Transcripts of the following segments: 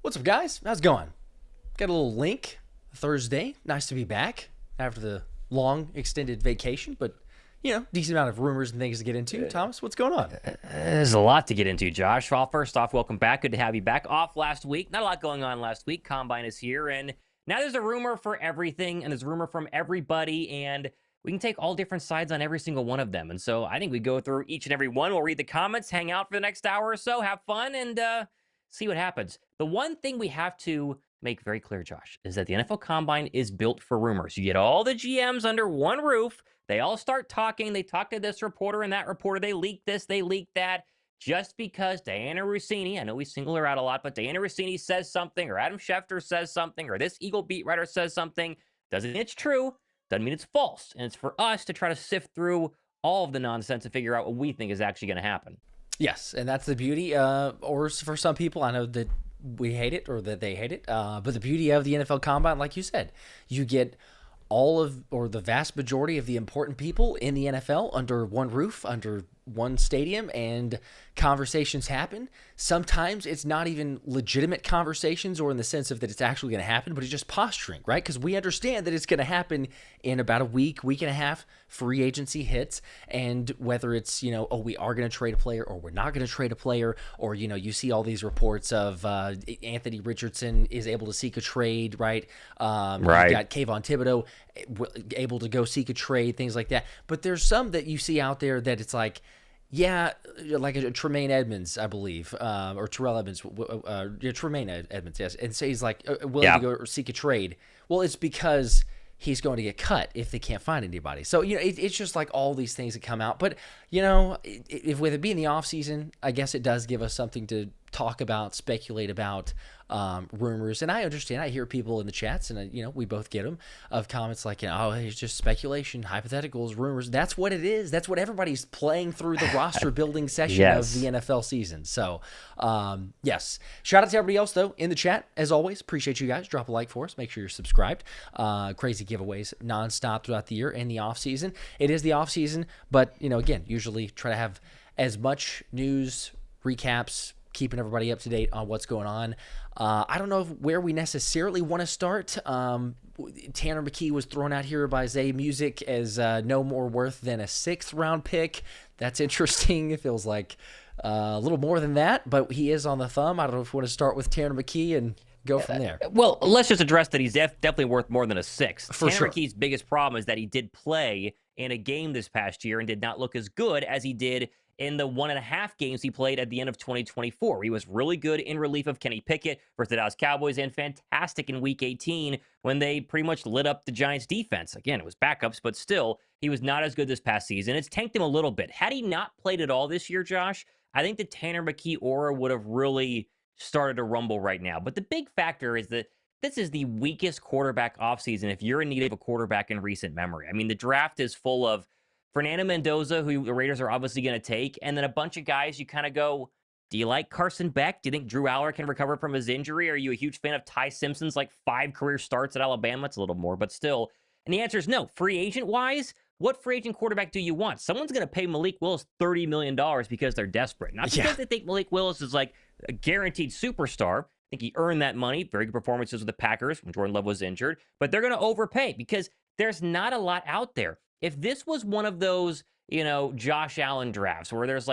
What's up, guys? How's it going? Got a little Linc Thursday. Nice to be back after the long extended vacation, but decent amount of rumors and things to get into. Thomas, what's going on? There's a lot to get into, Josh. Well, first off, welcome back. Good to have you back. Off last week. Not a lot going on last week. Combine is here, and now there's a rumor for everything, and there's a rumor from everybody, and we can take all different sides on every single one of them. And so I think we go through each and every one. We'll read the comments, hang out for the next hour or so, have fun, and see what happens. The one thing we have to make very clear, Josh, is that the NFL Combine is built for rumors. You get all the GMs under one roof. They all start talking. They talk to this reporter and that reporter. They leak this, they leak that. Just because Diana Rossini, I know we single her out a lot, but Diana Rossini says something, or Adam Schefter says something, or this Eagle beat writer says something, doesn't mean it's true, doesn't mean it's false. And it's for us to try to sift through all of the nonsense and figure out what we think is actually going to happen. Yes, and that's the beauty, or for some people, I know that we hate it or that they hate it, but the beauty of the NFL Combine, like you said, you get all of, or the vast majority of the important people in the NFL under one roof, under one stadium, and conversations happen. Sometimes it's not even legitimate conversations, or in the sense of that it's actually going to happen, but it's just posturing, right? Because we understand that it's going to happen in about a week and a half. Free agency hits, and whether it's, we are going to trade a player, or we're not going to trade a player, or, you see all these reports of Anthony Richardson is able to seek a trade, right? Right. You got Kayvon Thibodeau able to go seek a trade, things like that. But there's some that you see out there that it's like, yeah, like a Tremaine Edmonds, I believe, or Terrell Edmonds, Tremaine Edmonds, yes. And so he's like willing to go seek a trade. Well, it's because he's going to get cut if they can't find anybody. So, it's just like all these things that come out. But, if with it being the offseason, I guess it does give us something to talk about, speculate about, rumors. And I understand, I hear people in the chats, and we both get them, of comments like, oh, it's just speculation, hypotheticals, rumors. That's what it is. That's what everybody's playing through the roster building session of the NFL season. So, yes. Shout out to everybody else, though, in the chat. As always, appreciate you guys. Drop a like for us. Make sure you're subscribed. Crazy giveaways nonstop throughout the year and the off season. It is the off season, but, again, usually try to have as much news, recaps, keeping everybody up to date on what's going on. I don't know where we necessarily want to start. Tanner McKee was thrown out here by Zay Music as no more worth than a 6th round pick. That's interesting. It feels like a little more than that, but he is on the thumb. I don't know if we want to start with Tanner McKee and go from there. Well, let's just address that he's definitely worth more than a 6th. For Tanner sure. McKee's biggest problem is that he did play in a game this past year and did not look as good as he did in the 1.5 games he played at the end of 2024. He was really good in relief of Kenny Pickett versus the Dallas Cowboys, and fantastic in Week 18 when they pretty much lit up the Giants' defense. Again, it was backups, but still, he was not as good this past season. It's tanked him a little bit. Had he not played at all this year, Josh, I think the Tanner McKee aura would have really started to rumble right now. But the big factor is that this is the weakest quarterback offseason if you're in need of a quarterback in recent memory. I mean, the draft is full of Fernando Mendoza, who the Raiders are obviously going to take, and then a bunch of guys you kind of go, do you like Carson Beck? Do you think Drew Aller can recover from his injury? Are you a huge fan of Ty Simpson's 5 career starts at Alabama? It's a little more, but still. And the answer is no. Free agent-wise, what free agent quarterback do you want? Someone's going to pay Malik Willis $30 million because they're desperate. Not because they think Malik Willis is a guaranteed superstar. I think he earned that money. Very good performances with the Packers when Jordan Love was injured. But they're going to overpay because there's not a lot out there. If this was one of those, Josh Allen drafts where there's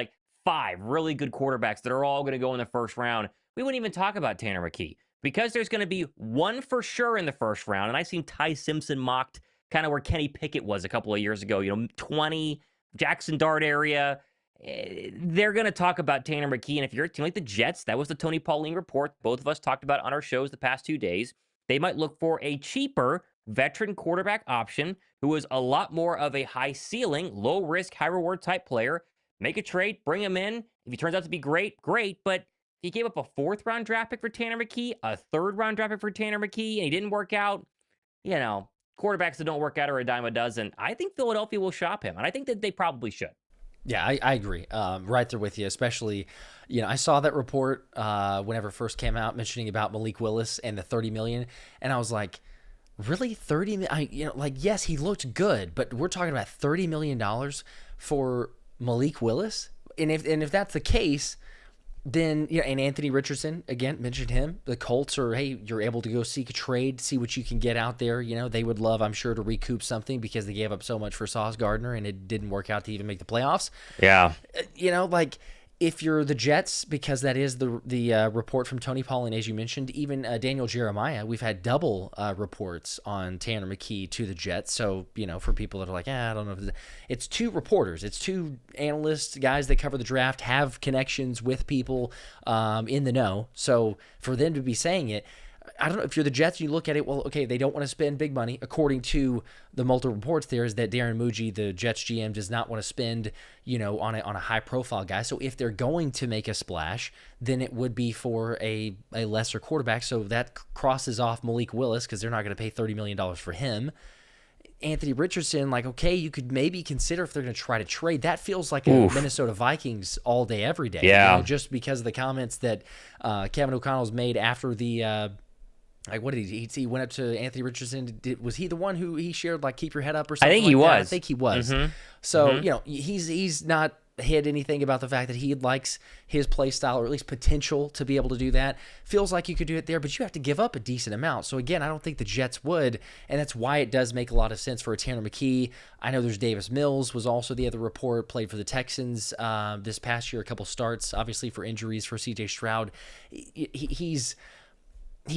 5 really good quarterbacks that are all going to go in the first round, we wouldn't even talk about Tanner McKee because there's going to be one for sure in the first round. And I seen Ty Simpson mocked kind of where Kenny Pickett was a couple of years ago, 20, Jackson Dart area. They're going to talk about Tanner McKee. And if you're a team like the Jets, that was the Tony Pauline report both of us talked about on our shows the past 2 days. They might look for a cheaper veteran quarterback option who is a lot more of a high ceiling, low risk, high reward type player. Make a trade, bring him in. If he turns out to be great, great. But if he gave up a 4th round draft pick for Tanner McKee, a 3rd round draft pick for Tanner McKee, and he didn't work out, quarterbacks that don't work out are a dime a dozen. I think Philadelphia will shop him, and I think that they probably should. Yeah, I agree. Right there with you, especially, I saw that report whenever it first came out mentioning about Malik Willis and the $30 million, and I was like, really, 30 million? Yes, he looked good, but we're talking about $30 million for Malik Willis? And if that's the case, Then, and Anthony Richardson, again, mentioned him. The Colts are, hey, you're able to go seek a trade, see what you can get out there. They would love, I'm sure, to recoup something because they gave up so much for Sauce Gardner and it didn't work out to even make the playoffs. Yeah. If you're the Jets, because that is the report from Tony Paul, and as you mentioned, even Daniel Jeremiah, we've had double reports on Tanner McKee to the Jets. So, for people that are like, I don't know. It's two reporters. It's two analysts, guys that cover the draft, have connections with people in the know. So for them to be saying it, I don't know, if you're the Jets, you look at it, well, okay, they don't want to spend big money. According to the multiple reports there is that Darren Muji, the Jets GM, does not want to spend, on a high-profile guy. So if they're going to make a splash, then it would be for a lesser quarterback. So that crosses off Malik Willis because they're not going to pay $30 million for him. Anthony Richardson, okay, you could maybe consider if they're going to try to trade. That feels like a Minnesota Vikings all day, every day. Yeah. Just because of the comments that Kevin O'Connell's made after the what did he went up to Anthony Richardson. Was he the one who he shared keep your head up or something? I think he was. I think he was. Mm-hmm. So he's not hid anything about the fact that he likes his play style, or at least potential to be able to do that. Feels like you could do it there, but you have to give up a decent amount. So again, I don't think the Jets would, and that's why it does make a lot of sense for a Tanner McKee. I know there's Davis Mills was also the other report, played for the Texans this past year, a couple starts, obviously for injuries for CJ Stroud. He's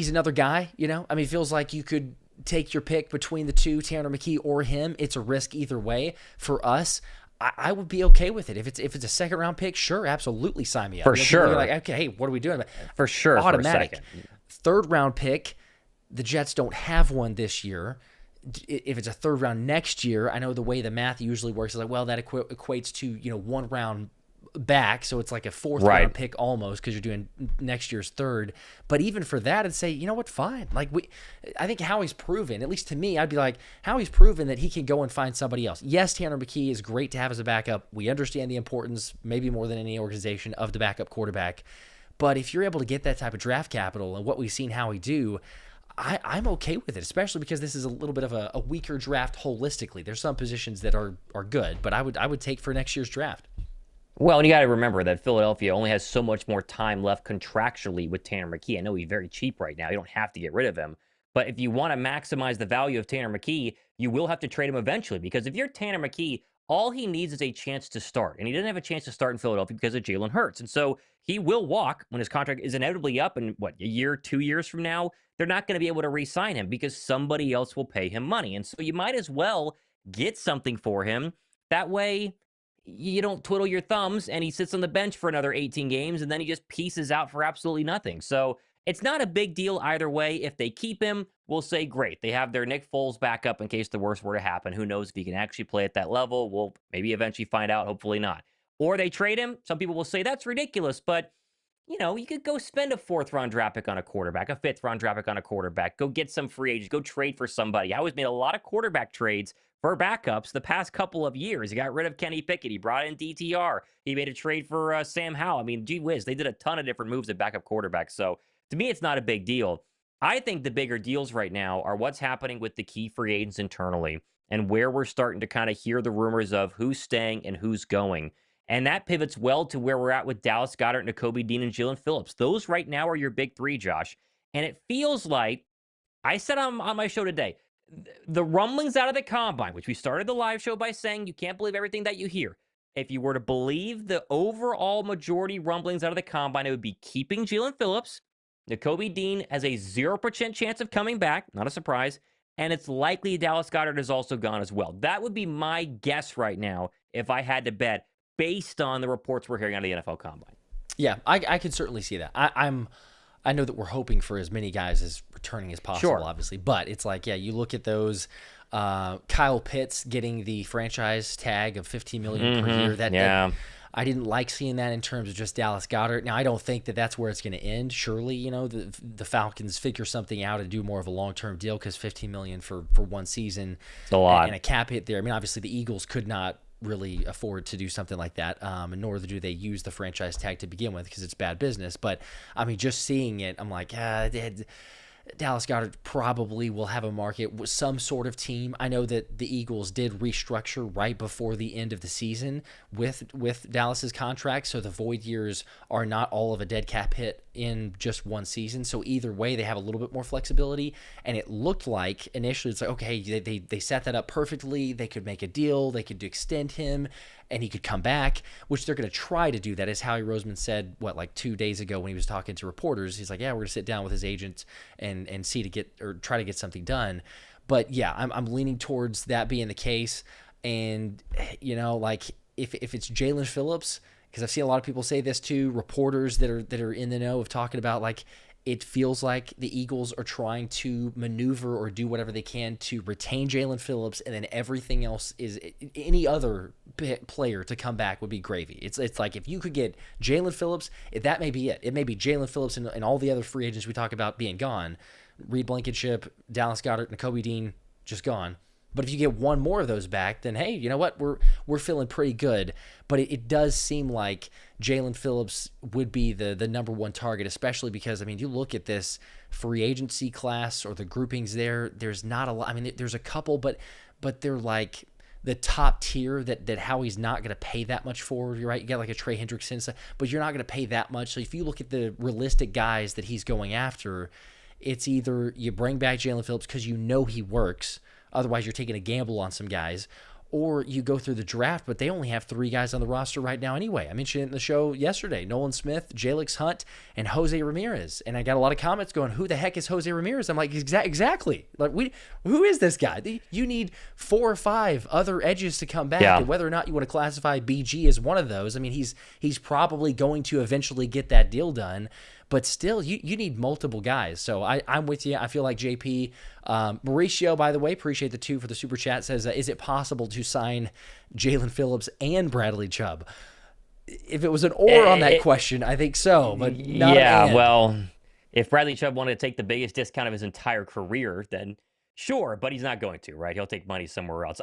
another guy, it feels like you could take your pick between the two, Tanner McKee or him. It's a risk either way. For us, I would be okay with it. If it's a second round pick, sure, absolutely sign me up. For sure. You're like, okay, hey, what are we doing? For sure. Automatic. For a second. Third round pick, the Jets don't have one this year. If it's a third round next year, I know the way the math usually works is that equates to, 1 round back, so it's like a fourth round pick almost because you're doing next year's third. But even for that, I'd say, you know what, fine. I think Howie's proven, at least to me, I'd be like, Howie's proven that he can go and find somebody else. Yes, Tanner McKee is great to have as a backup. We understand the importance, maybe more than any organization, of the backup quarterback. But if you're able to get that type of draft capital and what we've seen Howie do, I'm okay with it, especially because this is a little bit of a weaker draft holistically. There's some positions that are good, but I would take for next year's draft. Well, and you got to remember that Philadelphia only has so much more time left contractually with Tanner McKee. I know he's very cheap right now. You don't have to get rid of him. But if you want to maximize the value of Tanner McKee, you will have to trade him eventually. Because if you're Tanner McKee, all he needs is a chance to start. And he doesn't have a chance to start in Philadelphia because of Jalen Hurts. And so he will walk when his contract is inevitably up in, a year, 2 years from now. They're not going to be able to re-sign him because somebody else will pay him money. And so you might as well get something for him. That way, you don't twiddle your thumbs and he sits on the bench for another 18 games and then he just pieces out for absolutely nothing. So it's not a big deal either way. If they keep him, we'll say great. They have their Nick Foles backup in case the worst were to happen. Who knows if he can actually play at that level? We'll maybe eventually find out. Hopefully not. Or they trade him. Some people will say that's ridiculous, but you could go spend a 4th-round draft pick on a quarterback, a 5th-round draft pick on a quarterback, go get some free agents, go trade for somebody. I always made a lot of quarterback trades for backups the past couple of years. He got rid of Kenny Pickett. He brought in DTR. He made a trade for Sam Howell. Gee whiz, they did a ton of different moves at backup quarterbacks. So to me, it's not a big deal. I think the bigger deals right now are what's happening with the key free agents internally and where we're starting to kind of hear the rumors of who's staying and who's going. And that pivots well to where we're at with Dallas Goedert, Nakobe Dean, and Jalen Phillips. Those right now are your big three, Josh. And it feels like, I said on my show today, the rumblings out of the combine, which we started the live show by saying you can't believe everything that you hear. If you were to believe the overall majority rumblings out of the combine, it would be keeping Jalen Phillips. Nakobe Dean has a 0% chance of coming back. Not a surprise. And it's likely Dallas Goedert is also gone as well. That would be my guess right now if I had to bet based on the reports we're hearing out of the NFL Combine. Yeah, I could certainly see that. I know that we're hoping for as many guys as returning as possible, obviously. But it's like, you look at those Kyle Pitts getting the franchise tag of $15 million per year. That I didn't like seeing that in terms of just Dallas Goedert. Now, I don't think that that's where it's going to end. Surely, the Falcons figure something out and do more of a long-term deal because $15 million for one season. It's a lot. And a cap hit there. Obviously, the Eagles could not really afford to do something like that, and nor do they use the franchise tag to begin with because it's bad business. But, just seeing it, I'm like, Dallas Goedert probably will have a market with some sort of team. I know that the Eagles did restructure right before the end of the season with Dallas's contract, so the void years are not all of a dead cap hit in just one season. So either way, they have a little bit more flexibility. And it looked like initially it's like, okay, they set that up perfectly. They could make a deal. They could extend him, and he could come back, which they're going to try to do that. As Howie Roseman said, like 2 days ago when he was talking to reporters, he's like, yeah, we're going to sit down with his agent and see to get, or try to get something done. But yeah, I'm leaning towards that being the case. And, like if it's Jalen Phillips, because I've seen a lot of people say this too, reporters that are in the know of talking about, like, it feels like the Eagles are trying to maneuver or do whatever they can to retain Jalen Phillips, and then everything else is any other player to come back would be gravy. It's like if you could get Jalen Phillips, that may be it. It may be Jalen Phillips and all the other free agents we talk about being gone. Reed Blankenship, Dallas Goedert, Nakobe Dean, just gone. But if you get one more of those back, then hey, you know what? We're feeling pretty good. But it does seem like Jalen Phillips would be the number one target, especially because, I mean, you look at this free agency class or the groupings there, there's not a lot. I mean, there's a couple, but they're like the top tier that Howie's not going to pay that much for. You're right. You got like a Trey Hendrickson, but you're not going to pay that much. So if you look at the realistic guys that he's going after, it's either you bring back Jalen Phillips because he works. Otherwise, you're taking a gamble on some guys, or you go through the draft, but they only have 3 guys on the roster right now anyway. I mentioned it in the show yesterday: Nolan Smith, Jalix Hunt, and Jose Ramirez. And I got a lot of comments going, who the heck is Jose Ramirez? I'm like, exactly. Like, who is this guy? You need 4 or 5 other edges to come back, and whether or not you want to classify BG as one of those, I mean, he's probably going to eventually get that deal done. But still, you need multiple guys. So I'm with you. I feel like JP. Mauricio, by the way, appreciate the 2 for the super chat, says, is it possible to sign Jalen Phillips and Bradley Chubb? If it was an or on that question, I think so, but not an and. Well, if Bradley Chubb wanted to take the biggest discount of his entire career, then sure, but he's not going to, right? He'll take money somewhere else.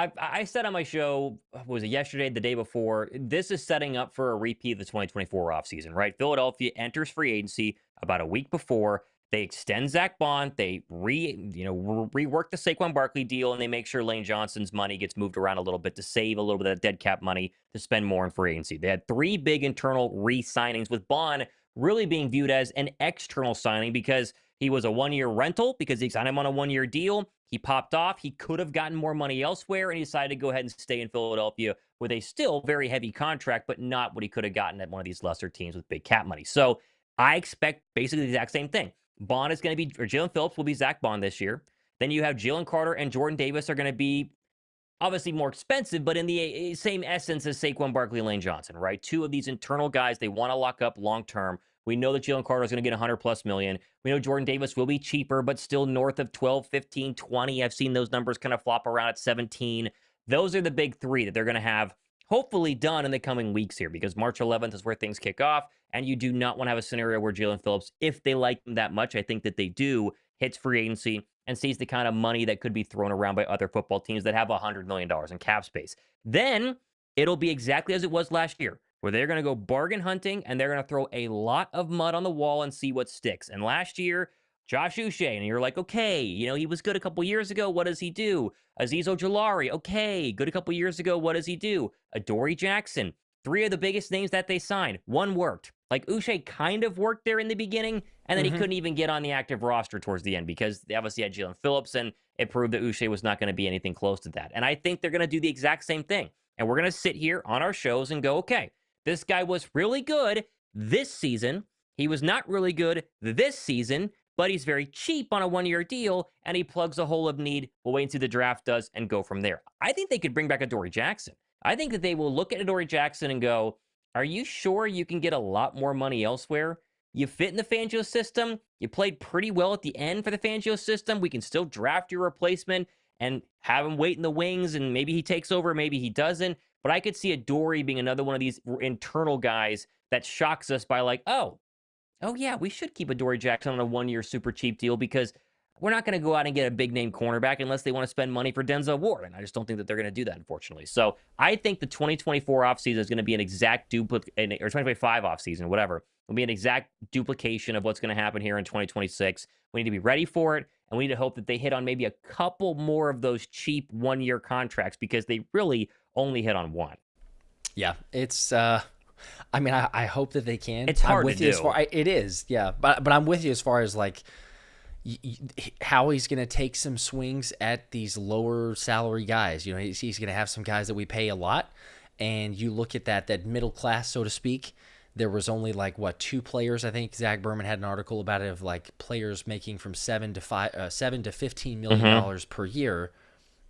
I said on my show, was it yesterday, the day before, this is setting up for a repeat of the 2024 offseason, right? Philadelphia enters free agency about a week before. They extend Zach Bond. They rework the Saquon Barkley deal, and they make sure Lane Johnson's money gets moved around a little bit to save a little bit of dead cap money to spend more in free agency. They had 3 big internal re-signings, with Bond really being viewed as an external signing because he was a 1-year rental because they signed him on a 1-year deal. He popped off. He could have gotten more money elsewhere, and he decided to go ahead and stay in Philadelphia with a still very heavy contract, but not what he could have gotten at one of these lesser teams with big cap money. So I expect basically the exact same thing. Bond is going to be, or Jalen Phillips will be Zach Bond this year. Then you have Jalen Carter and Jordan Davis are going to be obviously more expensive, but in the same essence as Saquon Barkley and Lane Johnson, right? 2 of these internal guys they want to lock up long-term. We know that Jalen Carter is going to get $100+ million. We know Jordan Davis will be cheaper, but still north of 12, 15, 20. I've seen those numbers kind of flop around at 17. Those are the big 3 that they're going to have hopefully done in the coming weeks here, because March 11th is where things kick off, and you do not want to have a scenario where Jalen Phillips, if they like him that much, I think that they do, hits free agency and sees the kind of money that could be thrown around by other football teams that have $100 million in cap space. Then it'll be exactly as it was last year, where they're going to go bargain hunting and they're going to throw a lot of mud on the wall and see what sticks. And last year, Josh Uche, and you're like, okay, he was good a couple years ago. What does he do? Azeez Ojulari, okay, good a couple years ago. What does he do? Adoree Jackson, 3 of the biggest names that they signed. 1 worked. Like, Uche kind of worked there in the beginning, and then he couldn't even get on the active roster towards the end because they obviously had Jalen Phillips, and it proved that Uche was not going to be anything close to that. And I think they're going to do the exact same thing. And we're going to sit here on our shows and go, okay, this guy was really good this season. He was not really good this season, but he's very cheap on a 1-year deal, and he plugs a hole of need. We'll wait and see the draft does and go from there. I think they could bring back Adoree Jackson. I think that they will look at Adoree Jackson and go, are you sure you can get a lot more money elsewhere? You fit in the Fangio system. You played pretty well at the end for the Fangio system. We can still draft your replacement and have him wait in the wings, and maybe he takes over, maybe he doesn't. But I could see Adoree being another one of these internal guys that shocks us by like, oh yeah, we should keep Adoree Jackson on a 1-year super cheap deal because we're not going to go out and get a big name cornerback unless they want to spend money for Denzel Ward. And I just don't think that they're going to do that, unfortunately. So I think the 2024 offseason is going to be an exact duplicate, or 2025 offseason, whatever, It'll be an exact duplication of what's going to happen here in 2026. We need to be ready for it, and we need to hope that they hit on maybe a couple more of those cheap one-year contracts because they really only hit on one. Yeah, it's. I mean, I hope that they can. It's hard I'm with to you do. as far. It is, yeah. But I'm with you as far as like how he's going to take some swings at these lower salary guys. You know, he's going to have some guys that we pay a lot, and you look at that middle class, so to speak. There was only like what 2 players. I think Zach Berman had an article about it of like players making from $7 to $15 million dollars per year,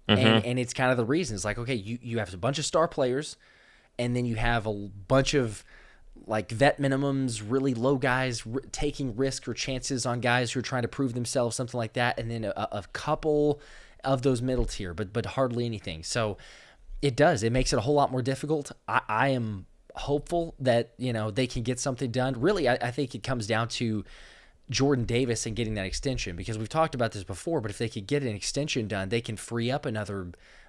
and it's kind of the reason. It's like, okay, you have a bunch of star players, and then you have a bunch of like vet minimums, really low guys taking risk or chances on guys who are trying to prove themselves, something like that, and then a couple of those middle tier, but hardly anything. So it makes it a whole lot more difficult. I am hopeful that, you know, they can get something done. Really, I think it comes down to Jordan Davis and getting that extension, because we've talked about this before, but if they could get an extension done, they can free up another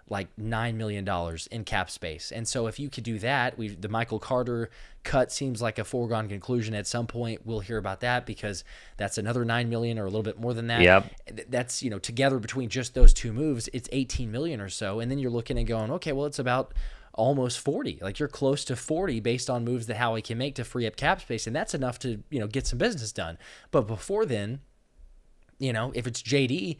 like $9 million in cap space. And so if you could do that, the Michael Carter cut seems like a foregone conclusion. At some point we'll hear about that, because that's another $9 million or a little bit more than that. Yep. That's, you know, together between just those 2 moves, it's $18 million or so. And then you're looking and going, okay, well, it's about almost 40. Like you're close to 40 based on moves that Howie can make to free up cap space. And that's enough to, you know, get some business done. But before then, you know, if it's JD,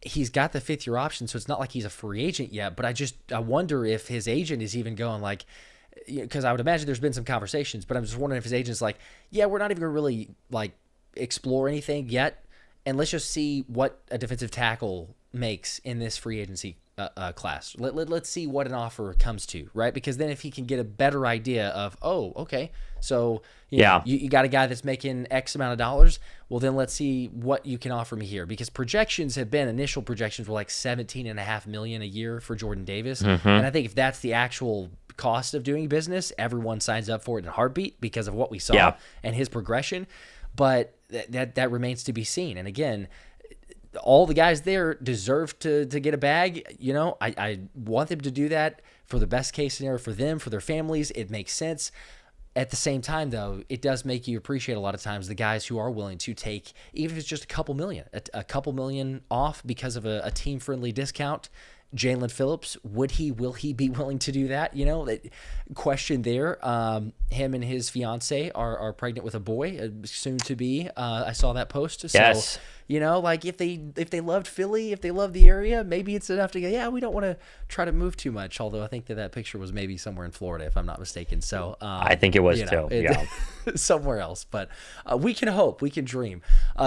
he's got the 5th year option, so it's not like he's a free agent yet. But I wonder if his agent is even going like, because I would imagine there's been some conversations, but I'm just wondering if his agent's like, yeah, we're not even going to really like explore anything yet, and let's just see what a defensive tackle makes in this free agency class. Let's see what an offer comes to, right? Because then if he can get a better idea of, oh, okay, so you know, you got a guy that's making X amount of dollars, well, then let's see what you can offer me here. Because initial projections were like $17.5 million a year for Jordan Davis. And I think if that's the actual cost of doing business, everyone signs up for it in a heartbeat because of what we saw and his progression. But that remains to be seen. And again, all the guys there deserve to get a bag. You know, I want them to do that for the best case scenario for them, for their families. It makes sense. At the same time, though, it does make you appreciate a lot of times the guys who are willing to take, even if it's just a couple million off because of a team-friendly discount. Jalen Phillips, will he be willing to do that? You know, that question there. Him and his fiance are pregnant with a boy, soon to be. I saw that post. So, Yes. you know, like if they loved Philly, if they loved the area, maybe it's enough to go, yeah, we don't want to try to move too much. Although I think that picture was maybe somewhere in Florida, if I'm not mistaken. So I think it was too. Yeah. Somewhere else. But we can hope, we can dream.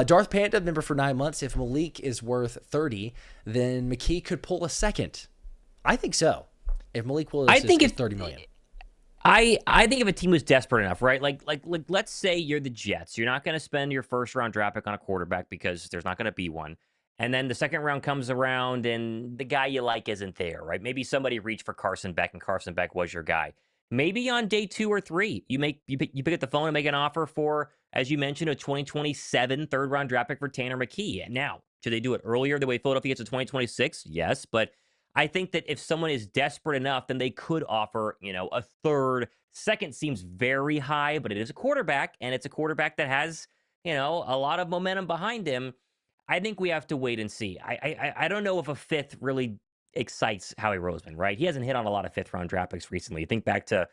Darth Panda, member for 9 months. If Malik is worth 30, then McKee could pull a second. I think so. If Malik Willis is 30 million. I think if a team was desperate enough, right? Like let's say you're the Jets. You're not going to spend your first round draft pick on a quarterback because there's not going to be one. And then the second round comes around and the guy you like isn't there, right? Maybe somebody reached for Carson Beck and Carson Beck was your guy. Maybe on day 2 or 3, you pick up the phone and make an offer for, as you mentioned, a 2027 third round draft pick for Tanner McKee. Now, should they do it earlier the way Philadelphia gets to 2026? Yes, but I think that if someone is desperate enough, then they could offer, you know, a third. Second seems very high, but it is a quarterback, and it's a quarterback that has, you know, a lot of momentum behind him. I think we have to wait and see. I don't know if a 5th really excites Howie Roseman, right? He hasn't hit on a lot of 5th round draft picks recently. Think back to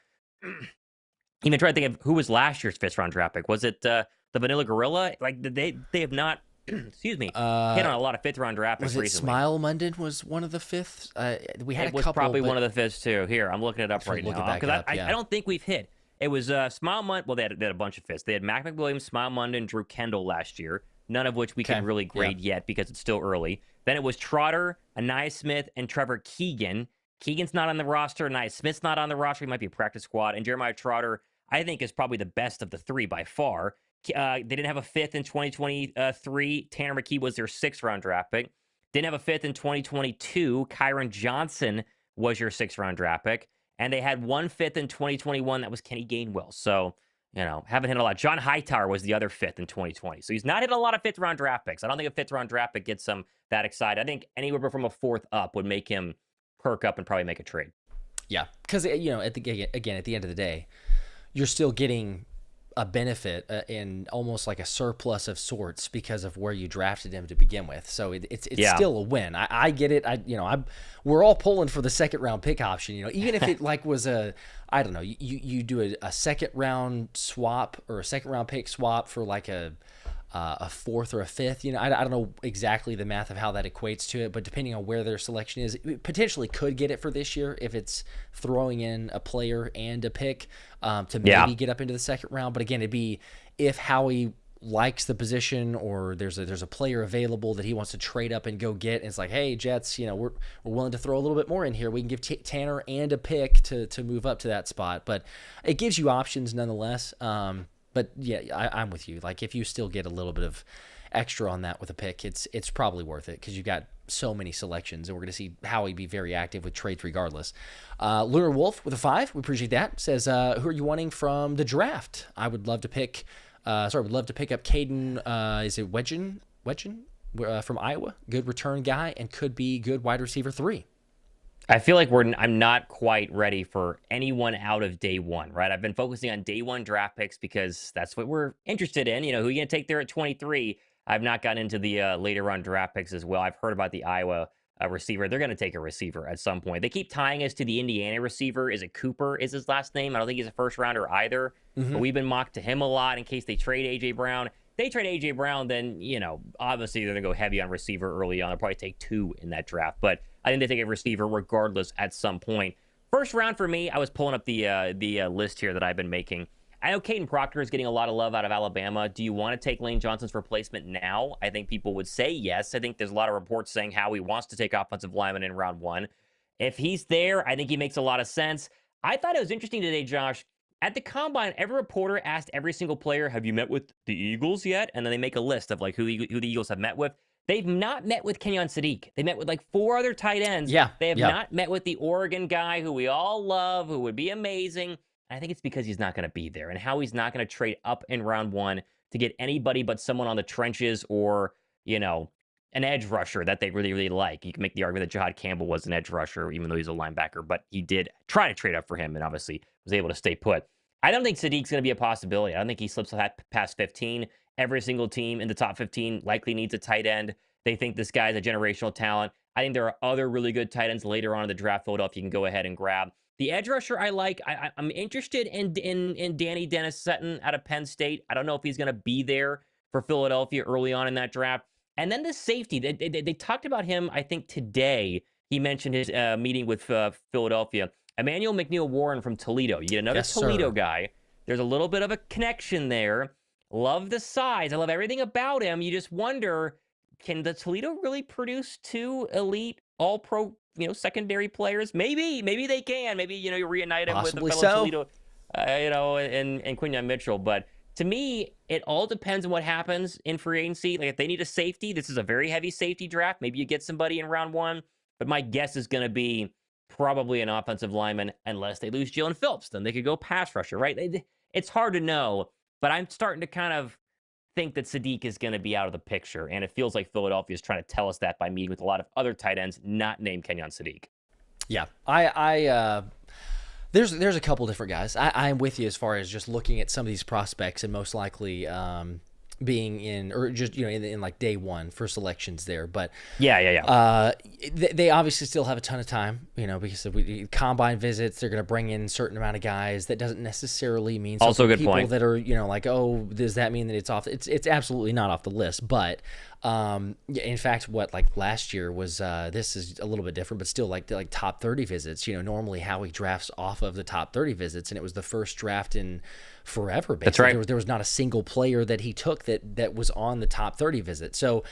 even try to think of who was last year's 5th round draft pick. Was it the Vanilla Gorilla? Like they have not. Excuse me. Hit on a lot of 5th round draft picks recently. Was it Smile Munden was one of the 5th? We had it a couple. Was probably one of the 5ths too. Here, I'm looking it up right now because I don't think we've hit. It was Smile Munden. Well, they had a bunch of 5ths. They had Mac McWilliams, Smile Munden, Drew Kendall last year. None of which we can really grade yet because it's still early. Then it was Trotter, Anaya Smith, and Trevor Keegan. Keegan's not on the roster. Anaya Smith's not on the roster. He might be a practice squad. And Jeremiah Trotter, I think, is probably the best of the 3 by far. They didn't have a 5th in 2023. Tanner McKee was their 6th round draft pick. Didn't have a 5th in 2022. Kyron Johnson was your 6th round draft pick. And they had 1 5th in 2021. That was Kenny Gainwell. So, you know, haven't hit a lot. John Hightower was the other 5th in 2020. So he's not hit a lot of 5th round draft picks. I don't think a 5th round draft pick gets him that excited. I think anywhere from a 4th up would make him perk up and probably make a trade. Yeah, because, you know, at the end of the day, you're still getting a benefit and almost like a surplus of sorts because of where you drafted him to begin with. So it's still a win. I get it. We're all pulling for the second round pick option. Even if it like was I don't know, you do a second round swap or a second round pick swap for like a fourth or a fifth. I don't know exactly the math of how that equates to it, but depending on where their selection is, it potentially could get it for this year if it's throwing in a player and a pick to maybe get up into the second round. But again, it'd be if Howie likes the position or there's a player available that he wants to trade up and go get, and it's like, hey, Jets, we're willing to throw a little bit more in here. We can give Tanner and a pick to move up to that spot, but it gives you options nonetheless. But yeah, I'm with you. Like if you still get a little bit of extra on that with a pick, it's probably worth it because you've got so many selections, and we're going to see Howie be very active with trades regardless. Lunar Wolf with a 5, we appreciate that. Says, who are you wanting from the draft? I would love to pick. Would love to pick up Caden. Is it Wedgen from Iowa? Good return guy and could be good wide receiver 3. I feel like I'm not quite ready for anyone out of day one, right? I've been focusing on day one draft picks because that's what we're interested in. Who are you going to take there at 23? I've not gotten into the later on draft picks as well. I've heard about the Iowa receiver. They're going to take a receiver at some point. They keep tying us to the Indiana receiver. Is it Cooper is his last name? I don't think he's a first rounder either. Mm-hmm. But we've been mocked to him a lot in case they trade A.J. Brown. If they trade A.J. Brown, then, obviously they're going to go heavy on receiver early on. They'll probably take 2 in that draft. But I think they take a receiver regardless at some point. First round for me, I was pulling up the list here that I've been making. I know Caden Proctor is getting a lot of love out of Alabama. Do you want to take Lane Johnson's replacement now? I think people would say yes. I think there's a lot of reports saying how he wants to take offensive lineman in round 1. If he's there, I think he makes a lot of sense. I thought it was interesting today, Josh. At the Combine, every reporter asked every single player, have you met with the Eagles yet? And then they make a list of like who the Eagles have met with. They've not met with Kenyon Sadiq. They met with like 4 other tight ends. Yeah. They have not met with the Oregon guy who we all love, who would be amazing. I think it's because he's not going to be there and how he's not going to trade up in round 1 to get anybody but someone on the trenches or, an edge rusher that they really, really like. You can make the argument that Jahan Campbell was an edge rusher, even though he's a linebacker, but he did try to trade up for him and obviously was able to stay put. I don't think Sadiq's going to be a possibility. I don't think he slips past 15. Every single team in the top 15 likely needs a tight end. They think this guy's a generational talent. I think there are other really good tight ends later on in the draft photo if you can go ahead and grab. The edge rusher I like. I'm interested in Danny Dennis Sutton out of Penn State. I don't know if he's going to be there for Philadelphia early on in that draft. And then the safety. They talked about him, I think, today. He mentioned his meeting with Philadelphia. Emmanuel McNeil-Warren from Toledo. You get another Toledo guy. There's a little bit of a connection there. Love the size. I love everything about him. You just wonder, can the Toledo really produce 2 elite all-pro, secondary players? Maybe they can. Maybe, you reunite him Possibly with the fellow so. Toledo, and Quinyon Mitchell. But to me, it all depends on what happens in free agency. Like if they need a safety, this is a very heavy safety draft. Maybe you get somebody in round 1. But my guess is going to be probably an offensive lineman unless they lose Jalen Phillips. Then they could go pass rusher, right? It's hard to know. But I'm starting to kind of think that Sadiq is going to be out of the picture. And it feels like Philadelphia is trying to tell us that by meeting with a lot of other tight ends not named Kenyon Sadiq. Yeah. There's a couple different guys. I'm with you as far as just looking at some of these prospects and most likely being in, or just, in like day 1 for selections there. But they obviously still have a ton of time, because of combine visits, they're going to bring in a certain amount of guys. That doesn't necessarily mean also good people point. That are, like, oh, does that mean that it's off? It's absolutely not off the list. But in fact, last year was, this is a little bit different, but still like top 30 visits. Normally Howie drafts off of the top 30 visits, and it was the first draft in forever. Basically. That's right. There was not a single player that he took that was on the top 30 visit. So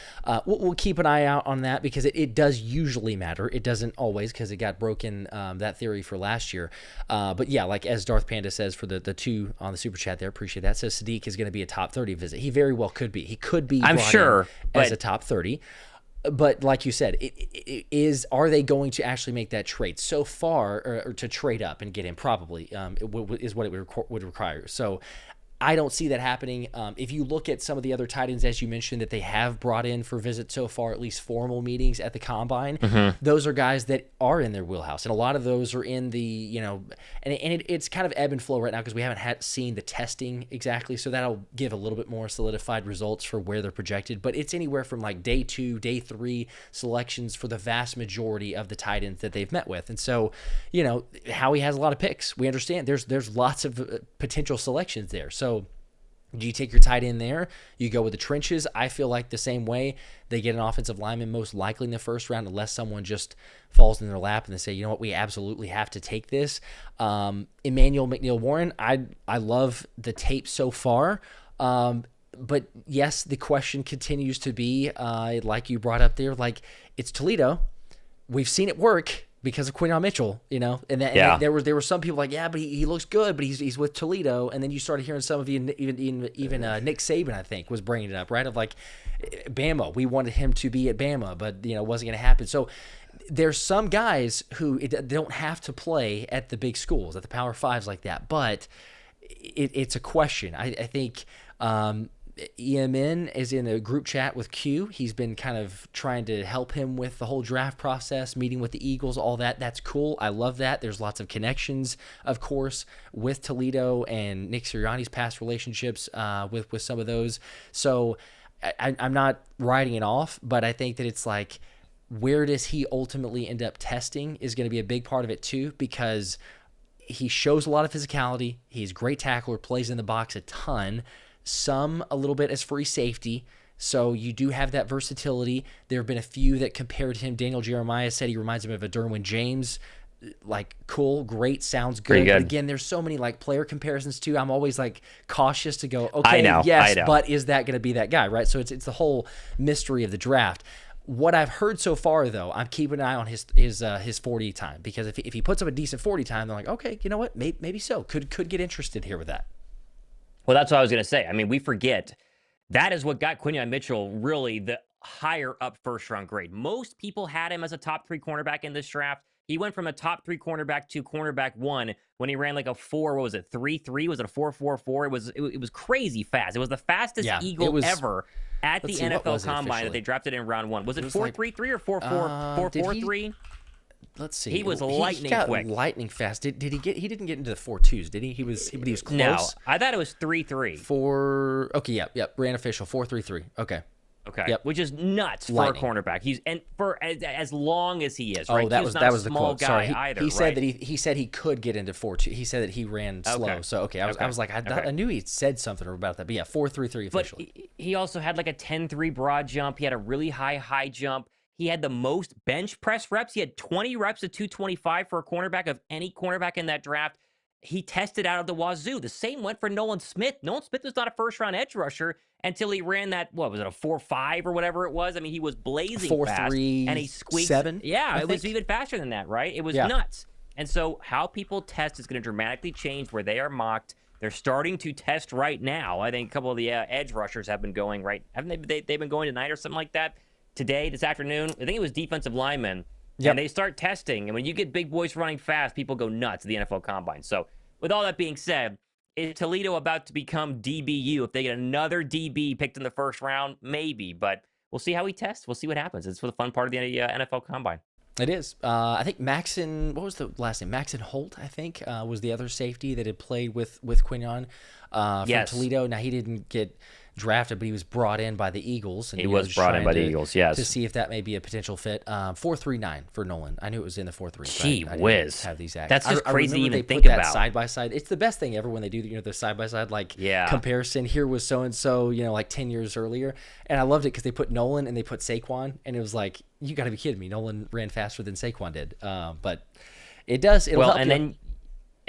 we'll keep an eye out on that because it does usually matter. It doesn't always because it got broken, that theory for last year. But yeah, like as Darth Panda says for the 2 on the super chat there, appreciate that. Says Sadiq is going to be a top 30 visit. He very well could be. He could be. I'm sure. As a top 30. But like you said, are they going to actually make that trade so far or to trade up and get him? Probably is what it would require. So I don't see that happening. If you look at some of the other tight ends, as you mentioned, that they have brought in for visits so far, at least formal meetings at the combine, those are guys that are in their wheelhouse. And a lot of those are in the, it's kind of ebb and flow right now because we haven't seen the testing exactly. So that'll give a little bit more solidified results for where they're projected. But it's anywhere from like day 2, day 3 selections for the vast majority of the tight ends that they've met with. And so, Howie has a lot of picks. We understand there's lots of potential selections there. So do you take your tight end there? You go with the trenches. I feel like the same way. They get an offensive lineman most likely in the first round unless someone just falls in their lap and they say, you know what, we absolutely have to take this. Emmanuel McNeil-Warren, I love the tape so far. But yes, the question continues to be, like you brought up there, like it's Toledo. We've seen it work because of Quinyon Mitchell, and there were some people like, yeah, but he looks good, but he's with Toledo. And then you started hearing some of you, even Nick Saban, I think, was bringing it up, right? Of like, Bama, we wanted him to be at Bama, but it wasn't going to happen. So there's some guys who don't have to play at the big schools, at the Power Fives like that, but it's a question. I think EMN is in a group chat with Q. He's been kind of trying to help him with the whole draft process, meeting with the Eagles, all that. That's cool. I love that. There's lots of connections, of course, with Toledo and Nick Sirianni's past relationships with some of those. So I'm not writing it off, but I think that it's like, where does he ultimately end up testing is going to be a big part of it too, because he shows a lot of physicality. He's a great tackler, plays in the box a ton. Some a little bit as free safety, so you do have that versatility. There have been a few that compared him. Daniel Jeremiah said he reminds him of a Derwin James. Like, cool, great, sounds good. But again, there's so many like player comparisons too. I'm always like cautious to go, okay, I know. But is that going to be that guy, right? So it's the whole mystery of the draft. What I've heard so far, though, I'm keeping an eye on his 40 time, because if he puts up a decent 40 time, they're like, okay, you know what, maybe so. Could get interested here with that. Well, that's what I was going to say. I mean, we forget that is what got Quinyon Mitchell really the higher up first-round grade. Most people had him as a top 3 cornerback in this draft. He went from a top 3 cornerback to cornerback 1 when he ran like a 3.3? Was it a 4.44? It was crazy fast. It was the fastest Eagle ever at the NFL Combine that they drafted in round 1. Was it 4.33 or 4.43? Let's see. He was lightning quick. Lightning fast. Did he get? He didn't get into the 4.2s, did he? But he was close. No, I thought it was 3.3. Okay, yep. Ran official 4.33. Okay. Yep. Which is nuts for a cornerback. He's for as long as he is. Right? Oh, that was the small quote. Guy Sorry, either. He said that he said he could get into 4.2. He said that he ran slow. So I was like, I knew he said something about that. But yeah, 4.33 officially. But he also had like a 10.3 broad jump. He had a really high jump. He had the most bench press reps. He had 20 reps at 225 for a cornerback of any cornerback in that draft. He tested out of the wazoo. The same went for Nolan Smith. Nolan Smith was not a first-round edge rusher until he ran that, what was it, a 4.5 or whatever it was? I mean, he was blazing 4.3, fast. And he squeaked. 7, yeah, it was even faster than that, right? It was nuts. And so how people test is going to dramatically change where they are mocked. They're starting to test right now. I think a couple of the edge rushers have been going, right? Haven't they've been going tonight or something like that? Today, this afternoon, I think it was defensive linemen, and they start testing. And when you get big boys running fast, people go nuts at the NFL Combine. So with all that being said, is Toledo about to become DBU? If they get another DB picked in the first round, maybe. But we'll see how he tests. We'll see what happens. It's for the fun part of the NFL Combine. It is. I think Maxon, what was the last name? Maxon Holt, I think, was the other safety that had played with Quinyon from Toledo. Now, he didn't get drafted, but he was brought in by the Eagles. And he was brought in by the Eagles, yes. To see if that may be a potential fit. 4.39 for Nolan. I knew it was in the 4.3. Gee whiz. Have these acts. That's just crazy to even think about. That side by side. It's the best thing ever when they do the side by side comparison. Here was so and so, like 10 years earlier, and I loved it because they put Nolan and they put Saquon, and it was like, you got to be kidding me. Nolan ran faster than Saquon did, but it does. It'll help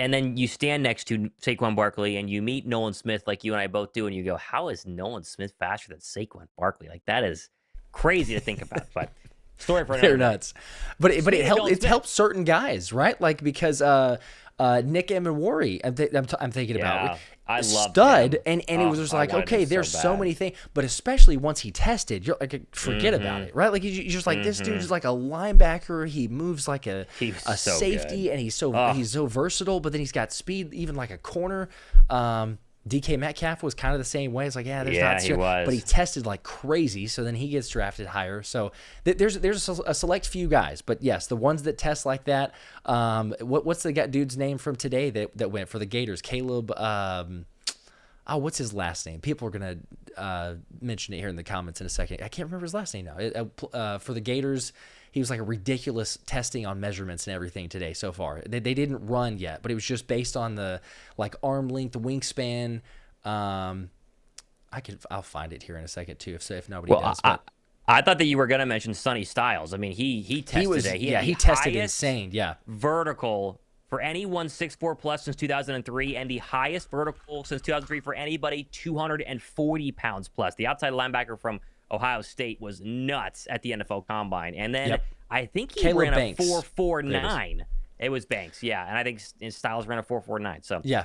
And then you stand next to Saquon Barkley and you meet Nolan Smith like you and I both do, and you go, how is Nolan Smith faster than Saquon Barkley? Like, that is crazy to think about. But story for another They're nuts. But it helped certain guys, right? Like, because Nick Emenwari, I'm thinking about. I love stud, and it was just like, okay, there's so many things, but especially once he tested, you're like, forget about it, right? Like, you're just like, this dude is like a linebacker. He moves like a safety, and he's so versatile. But then he's got speed, even like a corner. DK Metcalf was kind of the same way. It's like, there's not he was. But he tested like crazy, so then he gets drafted higher. So there's a select few guys, but yes, the ones that test like that. What's the dude's name from today that went for the Gators? Caleb. What's his last name? People are gonna mention it here in the comments in a second. I can't remember his last name now. For the Gators, he was like a ridiculous testing on measurements and everything today so far. They didn't run yet, but it was just based on the like arm length, wingspan. I'll find it here in a second too, if nobody does. I thought that you were going to mention Sonny Styles. I mean, he tested today. He tested insane. Yeah, vertical for anyone 6'4 plus since 2003, and the highest vertical since 2003 for anybody 240 pounds plus. The outside linebacker from Ohio State was nuts at the NFL Combine. And then I think he ran a 4.49. It was Banks, yeah. And I think Styles ran a 4.49. So yeah.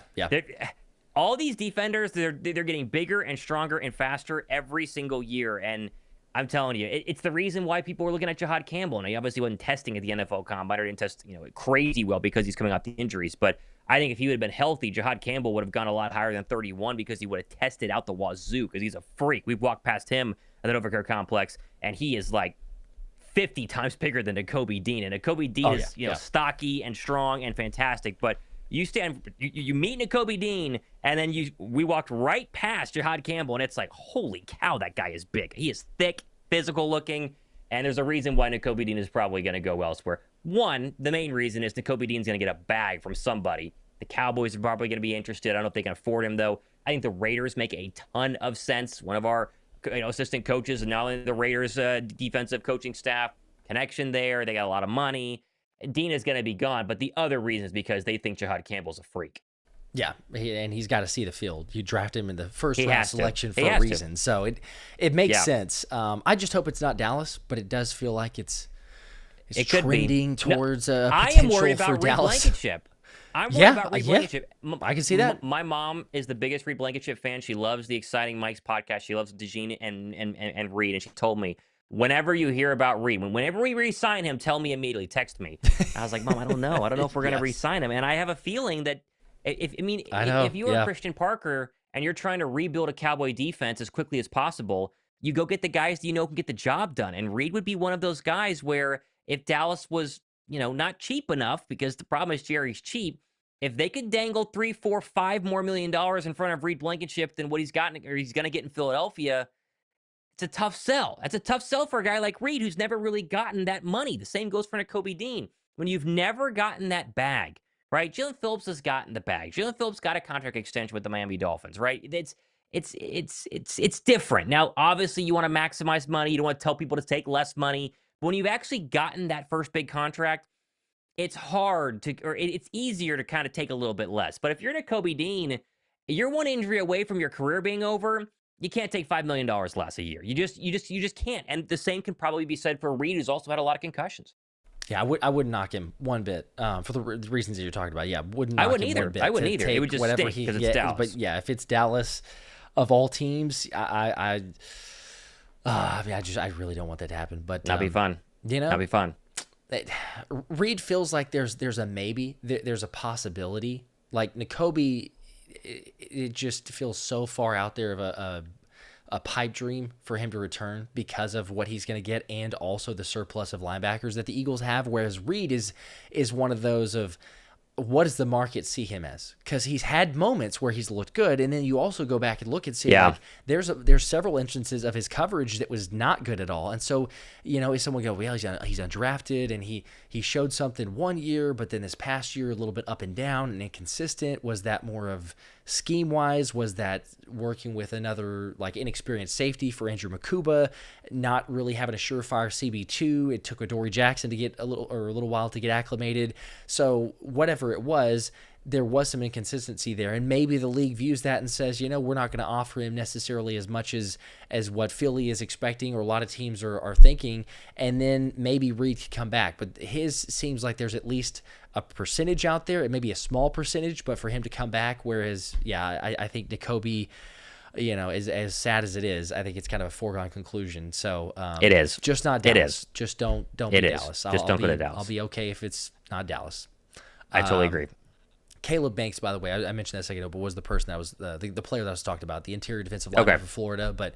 All these defenders, they're getting bigger and stronger and faster every single year. And I'm telling you, it's the reason why people were looking at Jahan Campbell. Now, he obviously wasn't testing at the NFL Combine or didn't test crazy well because he's coming off the injuries. But I think if he would have been healthy, Jahan Campbell would have gone a lot higher than 31 because he would have tested out the wazoo because he's a freak. We've walked past him at the Novacare Complex, and he is like 50 times bigger than Nakobe Dean. And Nakobe Dean is stocky and strong and fantastic. But you meet Nakobe Dean, and then we walked right past Jahan Campbell, and it's like, holy cow, that guy is big. He is thick, physical looking, and there's a reason why Nakobe Dean is probably going to go elsewhere. One, the main reason is Nakobe Dean's going to get a bag from somebody. The Cowboys are probably going to be interested. I don't know if they can afford him, though. I think the Raiders make a ton of sense. One of our assistant coaches, and not only the Raiders defensive coaching staff, connection there. They got a lot of money. Dean is going to be gone, but the other reason is because they think Jahan Campbell's a freak. Yeah, and he's got to see the field. You draft him in the first round selection for a reason, so it makes sense. I just hope it's not Dallas, but it does feel like it's trending towards a potential I am worried about Reed Blankenship. I'm worried about Reed Blankenship. I can see that. My mom is the biggest Reed Blankenship fan. She loves the Exciting Mike's podcast. She loves DeJean and Reed, and she told me, whenever you hear about Reed, whenever we re-sign him, tell me immediately. Text me. I was like, Mom, I don't know. I don't know if we're going to re-sign him. And I have a feeling that if you are Christian Parker and you're trying to rebuild a Cowboy defense as quickly as possible, you go get the guys that can get the job done. And Reed would be one of those guys where if Dallas was, not cheap enough, because the problem is Jerry's cheap, if they could dangle $3, $4, $5 more million in front of Reed Blankenship than what he's gotten or he's going to get in Philadelphia, it's a tough sell. That's a tough sell for a guy like Reed who's never really gotten that money. The same goes for Nakobe Dean. When you've never gotten that bag, right? Jalen Phillips has gotten the bag. Jalen Phillips got a contract extension with the Miami Dolphins, right? It's different. Now, obviously, you want to maximize money. You don't want to tell people to take less money. But when you've actually gotten that first big contract, it's it's easier to kind of take a little bit less. But if you're Nakobe Dean, you're one injury away from your career being over. You can't take $5 million less a year. You just can't. And the same can probably be said for Reed, who's also had a lot of concussions. Yeah, I wouldn't knock him one bit for the reasons that you're talking about. Yeah, I wouldn't either. I wouldn't either. It would just stink because it's Dallas. But yeah, if it's Dallas, of all teams, I really don't want that to happen. But that'd be fun. That'd be fun. Reed feels like there's a maybe, there's a possibility. Like Nakobe, it just feels so far out there of a pipe dream for him to return because of what he's going to get and also the surplus of linebackers that the Eagles have, whereas Reed is one of those of what does the market see him as? Because he's had moments where he's looked good, and then you also go back and look and see like there's several instances of his coverage that was not good at all. And so, if someone go, well, he's undrafted, and he showed something one year, but then this past year a little bit up and down and inconsistent. Was that more of scheme-wise? Was that working with another like inexperienced safety for Andrew Makuba, not really having a surefire CB2? It took Adoree Jackson to get a little while to get acclimated. So whatever it was, there was some inconsistency there, and maybe the league views that and says, we're not going to offer him necessarily as much as what Philly is expecting or a lot of teams are thinking, and then maybe Reed could come back. But his seems like there's at least a percentage out there. It may be a small percentage, but for him to come back, whereas, I think Nakobe, as sad as it is, I think it's kind of a foregone conclusion. So it is. Just not Dallas. It is. Just don't be Dallas. Just don't go to Dallas. I'll be okay if it's not Dallas. I totally agree. Caleb Banks, by the way, I mentioned that a second ago, but was the person that was the player that was talked about, the interior defensive lineman for Florida. But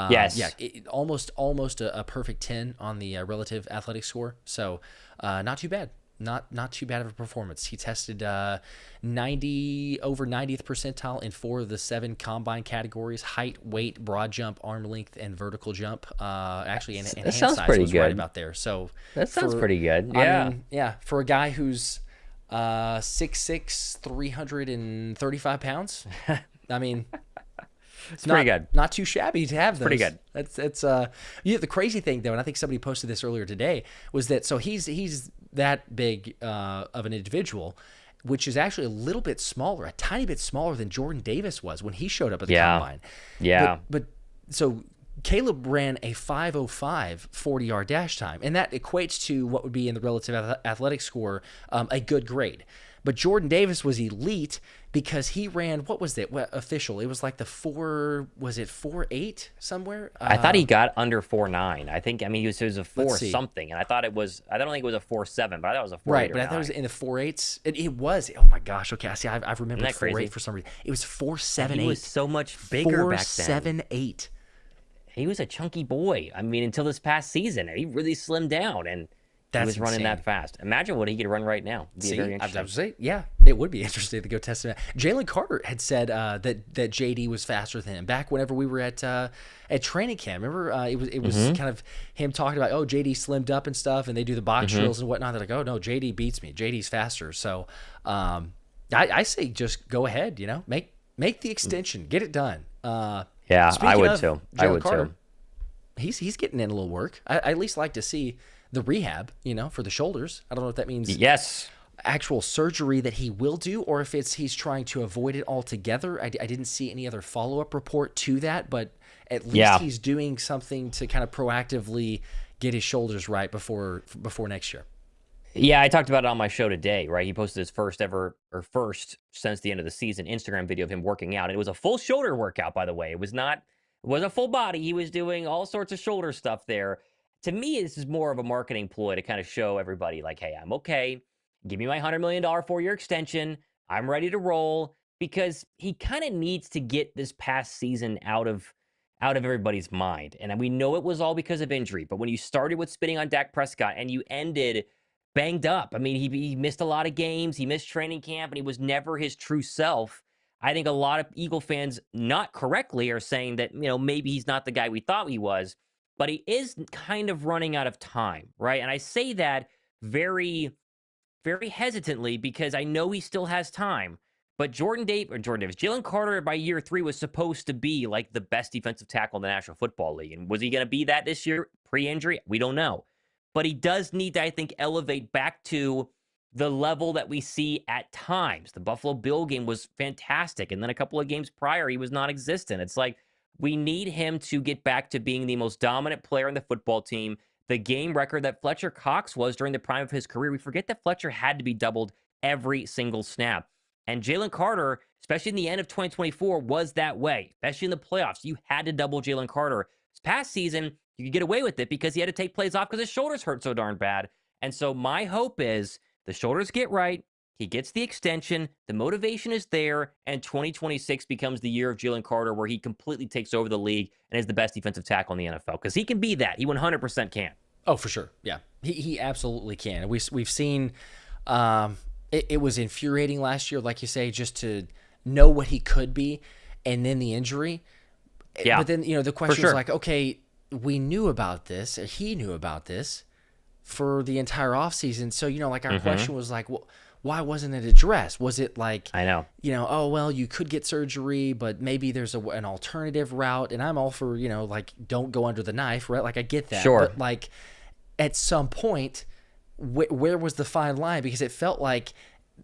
yes, yeah, almost a perfect 10 on the relative athletic score. So not too bad. Not too bad of a performance. He tested over 90th percentile in 4 of the 7 combine categories: height, weight, broad jump, arm length, and vertical jump. Actually, and hand size was right about there. So that sounds pretty good. Yeah, I mean, yeah, for a guy who's 6'6", 335 pounds. I mean, it's pretty good. Not too shabby to have those. Pretty good. It's the crazy thing though, and I think somebody posted this earlier today, was that so he's that big of an individual, which is actually a little bit smaller, a tiny bit smaller than Jordan Davis was when he showed up at the combine. Yeah. But so Caleb ran a 5:05 40-yard dash time, and that equates to what would be in the relative athletic score a good grade. But Jordan Davis was elite because he ran, what was it? What official? It was like the 4.8 somewhere? I thought he got under 4.9. I think, I mean, it was a 4 something, and I don't think it was a 4.7, but I thought it was a 4.8. Right, but I thought it was in the 4.8s. It was. Oh my gosh. Okay, I see. I remember 4.8 for some reason. It was 4.78. He was so much bigger back then. 4.78. He was a chunky boy. I mean, until this past season, he really slimmed down, and he was running that fast. Imagine what he could run right now. Very interesting. I would say, yeah, it would be interesting to go test him out. Jalen Carter had said that JD was faster than him back whenever we were at training camp. Remember, it was kind of him talking about, oh, JD slimmed up and stuff, and they do the box drills and whatnot. They're like, oh no, JD beats me. JD's faster. So I say just go ahead. Make the extension, get it done. Yeah, I would too. He's getting in a little work. I at least like to see the rehab, for the shoulders. I don't know if that means actual surgery that he will do, or if he's trying to avoid it altogether. I didn't see any other follow-up report to that, but at least he's doing something to kind of proactively get his shoulders right before next year. Yeah, I talked about it on my show today, right? He posted his first since the end of the season Instagram video of him working out. And it was a full shoulder workout, by the way. It was a full body. He was doing all sorts of shoulder stuff there. To me, this is more of a marketing ploy to kind of show everybody, like, hey, I'm okay. Give me my $100 million 4-year extension. I'm ready to roll, because he kind of needs to get this past season out of everybody's mind. And we know it was all because of injury. But when you started with spitting on Dak Prescott and you ended banged up, I mean, he missed a lot of games. He missed training camp, and he was never his true self. I think a lot of Eagle fans, not correctly, are saying that, maybe he's not the guy we thought he was. But he is kind of running out of time, right? And I say that very, very hesitantly because I know he still has time. But Jalen Carter by year 3 was supposed to be like the best defensive tackle in the National Football League. And was he going to be that this year pre-injury? We don't know. But he does need to, I think, elevate back to the level that we see at times. The Buffalo Bill game was fantastic. And then a couple of games prior, he was non-existent. It's like, we need him to get back to being the most dominant player on the football team. The game record that Fletcher Cox was during the prime of his career. We forget that Fletcher had to be doubled every single snap. And Jalen Carter, especially in the end of 2024, was that way. Especially in the playoffs. You had to double Jalen Carter. This past season, you could get away with it because he had to take plays off because his shoulders hurt so darn bad. And so my hope is the shoulders get right. He gets the extension, the motivation is there, and 2026 becomes the year of Jalen Carter where he completely takes over the league and is the best defensive tackle in the NFL. Because he can be that. He 100% can. Oh, for sure. Yeah, he absolutely can. We've seen it was infuriating last year, like you say, just to know what he could be, and then the injury. Yeah. But then, the question was like, okay, we knew about this, or he knew about this for the entire offseason. So, our question was like, well, why wasn't it addressed? Was it like, I know, oh, well, you could get surgery, but maybe there's an alternative route. And I'm all for, don't go under the knife, right? Like, I get that. Sure. But like at some point, where was the fine line? Because it felt like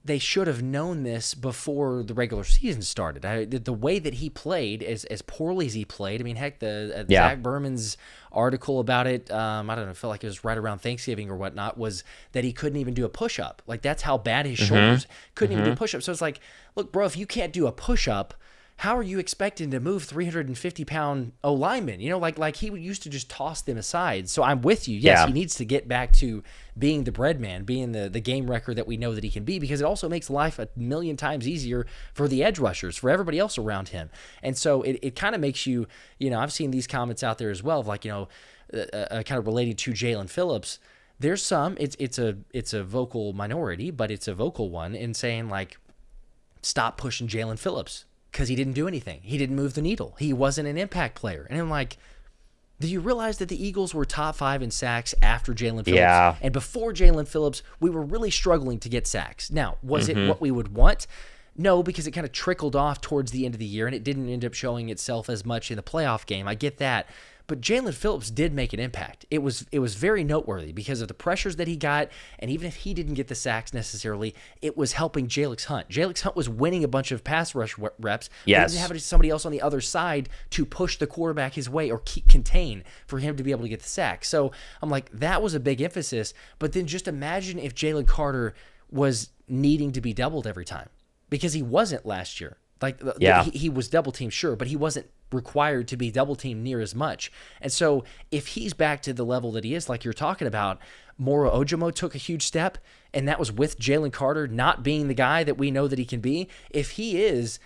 they should have known this before the regular season started. The way that he played, as poorly as he played, I mean, heck, Zach Berman's article about it, I don't know, it felt like it was right around Thanksgiving or whatnot, was that he couldn't even do a push-up. Like, that's how bad his shoulders couldn't even do a push-up. So it's like, look, bro, if you can't do a push-up, how are you expecting to move 350-pound O linemen? Like he used to just toss them aside. So I'm with you. Yes, he needs to get back to being the bread man, being the game wrecker that we know that he can be, because it also makes life a million times easier for the edge rushers, for everybody else around him. And so it kind of makes you, I've seen these comments out there as well, of like, kind of relating to Jalen Phillips. There's some, it's a vocal minority, but it's a vocal one in saying like, stop pushing Jalen Phillips because he didn't do anything. He didn't move the needle. He wasn't an impact player. And I'm like, do you realize that the Eagles were top 5 in sacks after Jalen Phillips? Yeah. And before Jalen Phillips, we were really struggling to get sacks. Now, was it what we would want? No, because it kind of trickled off towards the end of the year, and it didn't end up showing itself as much in the playoff game. I get that. But Jalen Phillips did make an impact. It was very noteworthy because of the pressures that he got, and even if he didn't get the sacks necessarily, it was helping Jalix Hunt. Jalix Hunt was winning a bunch of pass rush reps. Yes. He didn't have somebody else on the other side to push the quarterback his way or contain for him to be able to get the sack. So I'm like, that was a big emphasis. But then just imagine if Jalen Carter was needing to be doubled every time, because he wasn't last year. Like, he was double teamed, sure, but he wasn't required to be double teamed near as much. And so if he's back to the level that he is, like you're talking about, Moro Ojomo took a huge step, and that was with Jalen Carter not being the guy that we know that he can be. If he is,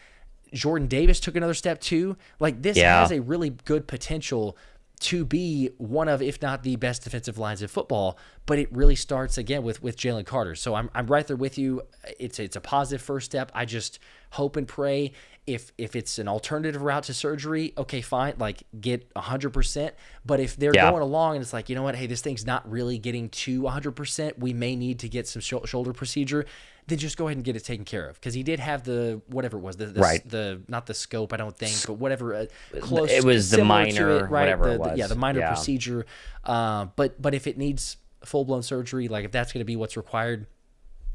Jordan Davis took another step too. Like, this has a really good potential to be one of, if not the best defensive lines in football, but it really starts again with Jalen Carter. So I'm right there with you. It's a positive first step. I just hope and pray if it's an alternative route to surgery, okay, fine, like get 100%. But if they're going along and it's like, you know what, hey, this thing's not really getting to 100%, we may need to get some shoulder procedure, then just go ahead and get it taken care of. Because he did have the, whatever it was, the not the scope, I don't think, but whatever, close. It was the minor, it, right? Whatever it was. The minor procedure. But if it needs full-blown surgery, like if that's going to be what's required,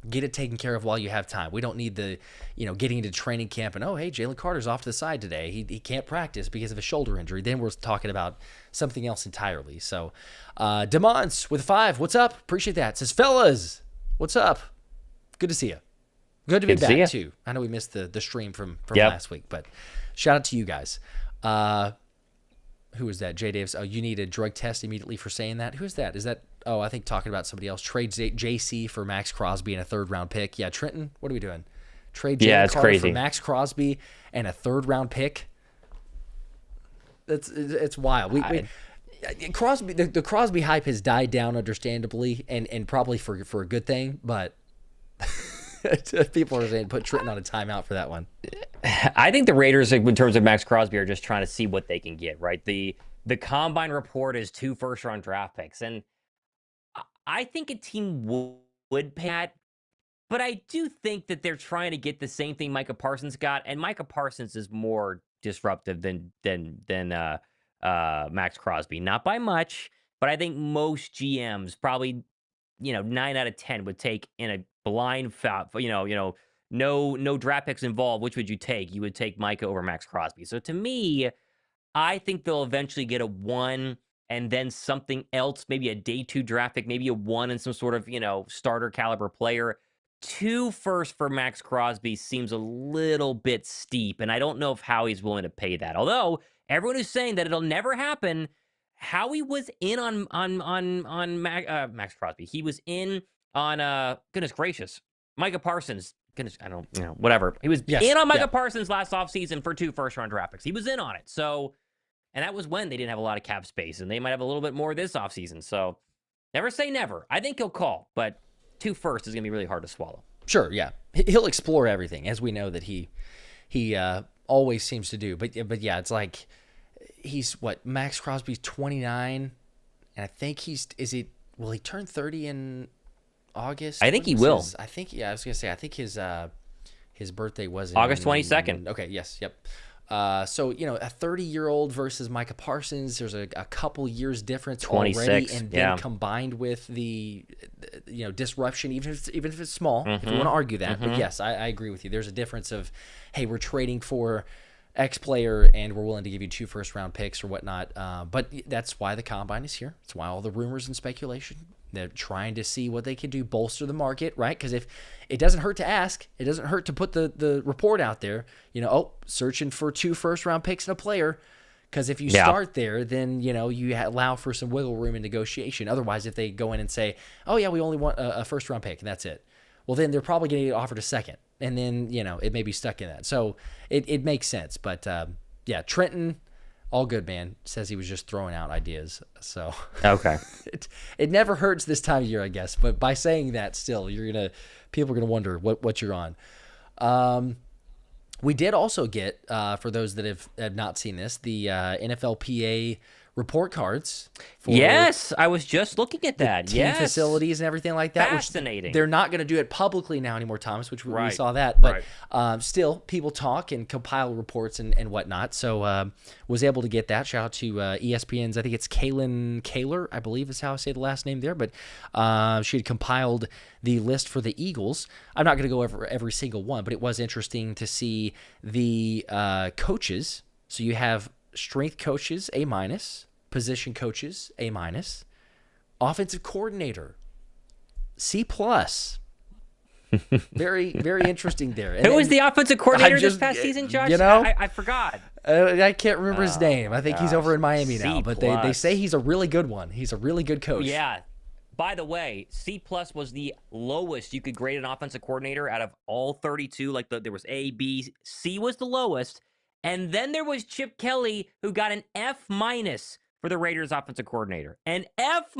get it taken care of while you have time. We don't need the, getting into training camp and, oh, hey, Jalen Carter's off to the side today. He can't practice because of a shoulder injury. Then we're talking about something else entirely. So, Demons with 5, what's up? Appreciate that. Says, fellas, what's up? Good to see you. Good to be back, too. I know we missed the stream from last week, but shout out to you guys. Who is that? Jay Davis. Oh, you need a drug test immediately for saying that? Who is that? Is that, I think talking about somebody else. Trade JC for Max Crosby and a 3rd-round pick. Yeah, Trenton, what are we doing? Trade Jalen Carter for Max Crosby and a 3rd-round pick? It's wild. Crosby, the Crosby hype has died down, understandably, and probably for a good thing, but people are saying put Trenton on a timeout for that one. I think the Raiders, in terms of Max Crosby, are just trying to see what they can get, right? The combine report is 2 first-round draft picks, and I think a team would pay that, but I do think that they're trying to get the same thing Micah Parsons got, and Micah Parsons is more disruptive than Max Crosby. Not by much, but I think most GMs, probably 9 out of 10, would take in a blind foul, no draft picks involved. Which would you take? You would take Micah over Max Crosby. So to me, I think they'll eventually get a 1 and then something else, maybe a day 2 draft pick, maybe a 1 and some sort of, starter caliber player. 2 first for Max Crosby seems a little bit steep, and I don't know if Howie's willing to pay that. Although everyone is saying that it'll never happen. Howie was in on Max Crosby. He was in on goodness gracious, Micah Parsons. Goodness, I don't whatever. He was in on Micah Parsons last offseason for 2 first-round draft picks. He was in on it. So, and that was when they didn't have a lot of cap space, and they might have a little bit more this offseason. So, never say never. I think he'll call, but 2 first is going to be really hard to swallow. Sure, yeah. He'll explore everything, as we know that he always seems to do. But yeah, it's like he's Max Crosby's 29, and I think will he turn 30 in August? I think he will. I was gonna say, I think his birthday was August 22nd. Okay, yes, yep. So, a 30-year-old versus Micah Parsons, there's a couple years difference 26, already, and then combined with the disruption, even if it's small, if you want to argue that. But yes, I agree with you. There's a difference of, hey, we're trading for X player, and we're willing to give you 2 first-round picks or whatnot. But that's why the combine is here. That's why all the rumors and speculation. They're trying to see what they can do, bolster the market, right? Because if it doesn't hurt to ask, it doesn't hurt to put the report out there. Searching for 2 first-round picks and a player. Because if you start there, then you allow for some wiggle room in negotiation. Otherwise, if they go in and say, "Oh yeah, we only want a first-round pick," and that's it, well then they're probably going to get offered a second, and then it may be stuck in that. So it makes sense. But Trenton, all good, man. Says he was just throwing out ideas. So okay, it never hurts this time of year, I guess. But by saying that, still people are gonna wonder what you're on. We did also get, for those that have not seen this, the NFLPA report cards. Yes, I was just looking at that. Team facilities and everything like that. Fascinating. Which they're not going to do it publicly now anymore, Thomas, which we saw that. But still, people talk and compile reports and whatnot. So was able to get that. Shout out to ESPN's, I think it's Kaylin Kaler, I believe is how I say the last name there. But she had compiled the list for the Eagles. I'm not going to go over every single one, but it was interesting to see the coaches. So you have strength coaches, A-, position coaches, A-, offensive coordinator, C+. Very, very interesting there. Who was the offensive coordinator this past season, Josh? I forgot. I can't remember his name. I think he's over in Miami now, but they say he's a really good one. He's a really good coach. Yeah. By the way, C+ was the lowest you could grade an offensive coordinator out of all 32. There was A, B, C was the lowest. And then there was Chip Kelly, who got an F- for the Raiders offensive coordinator. An F-.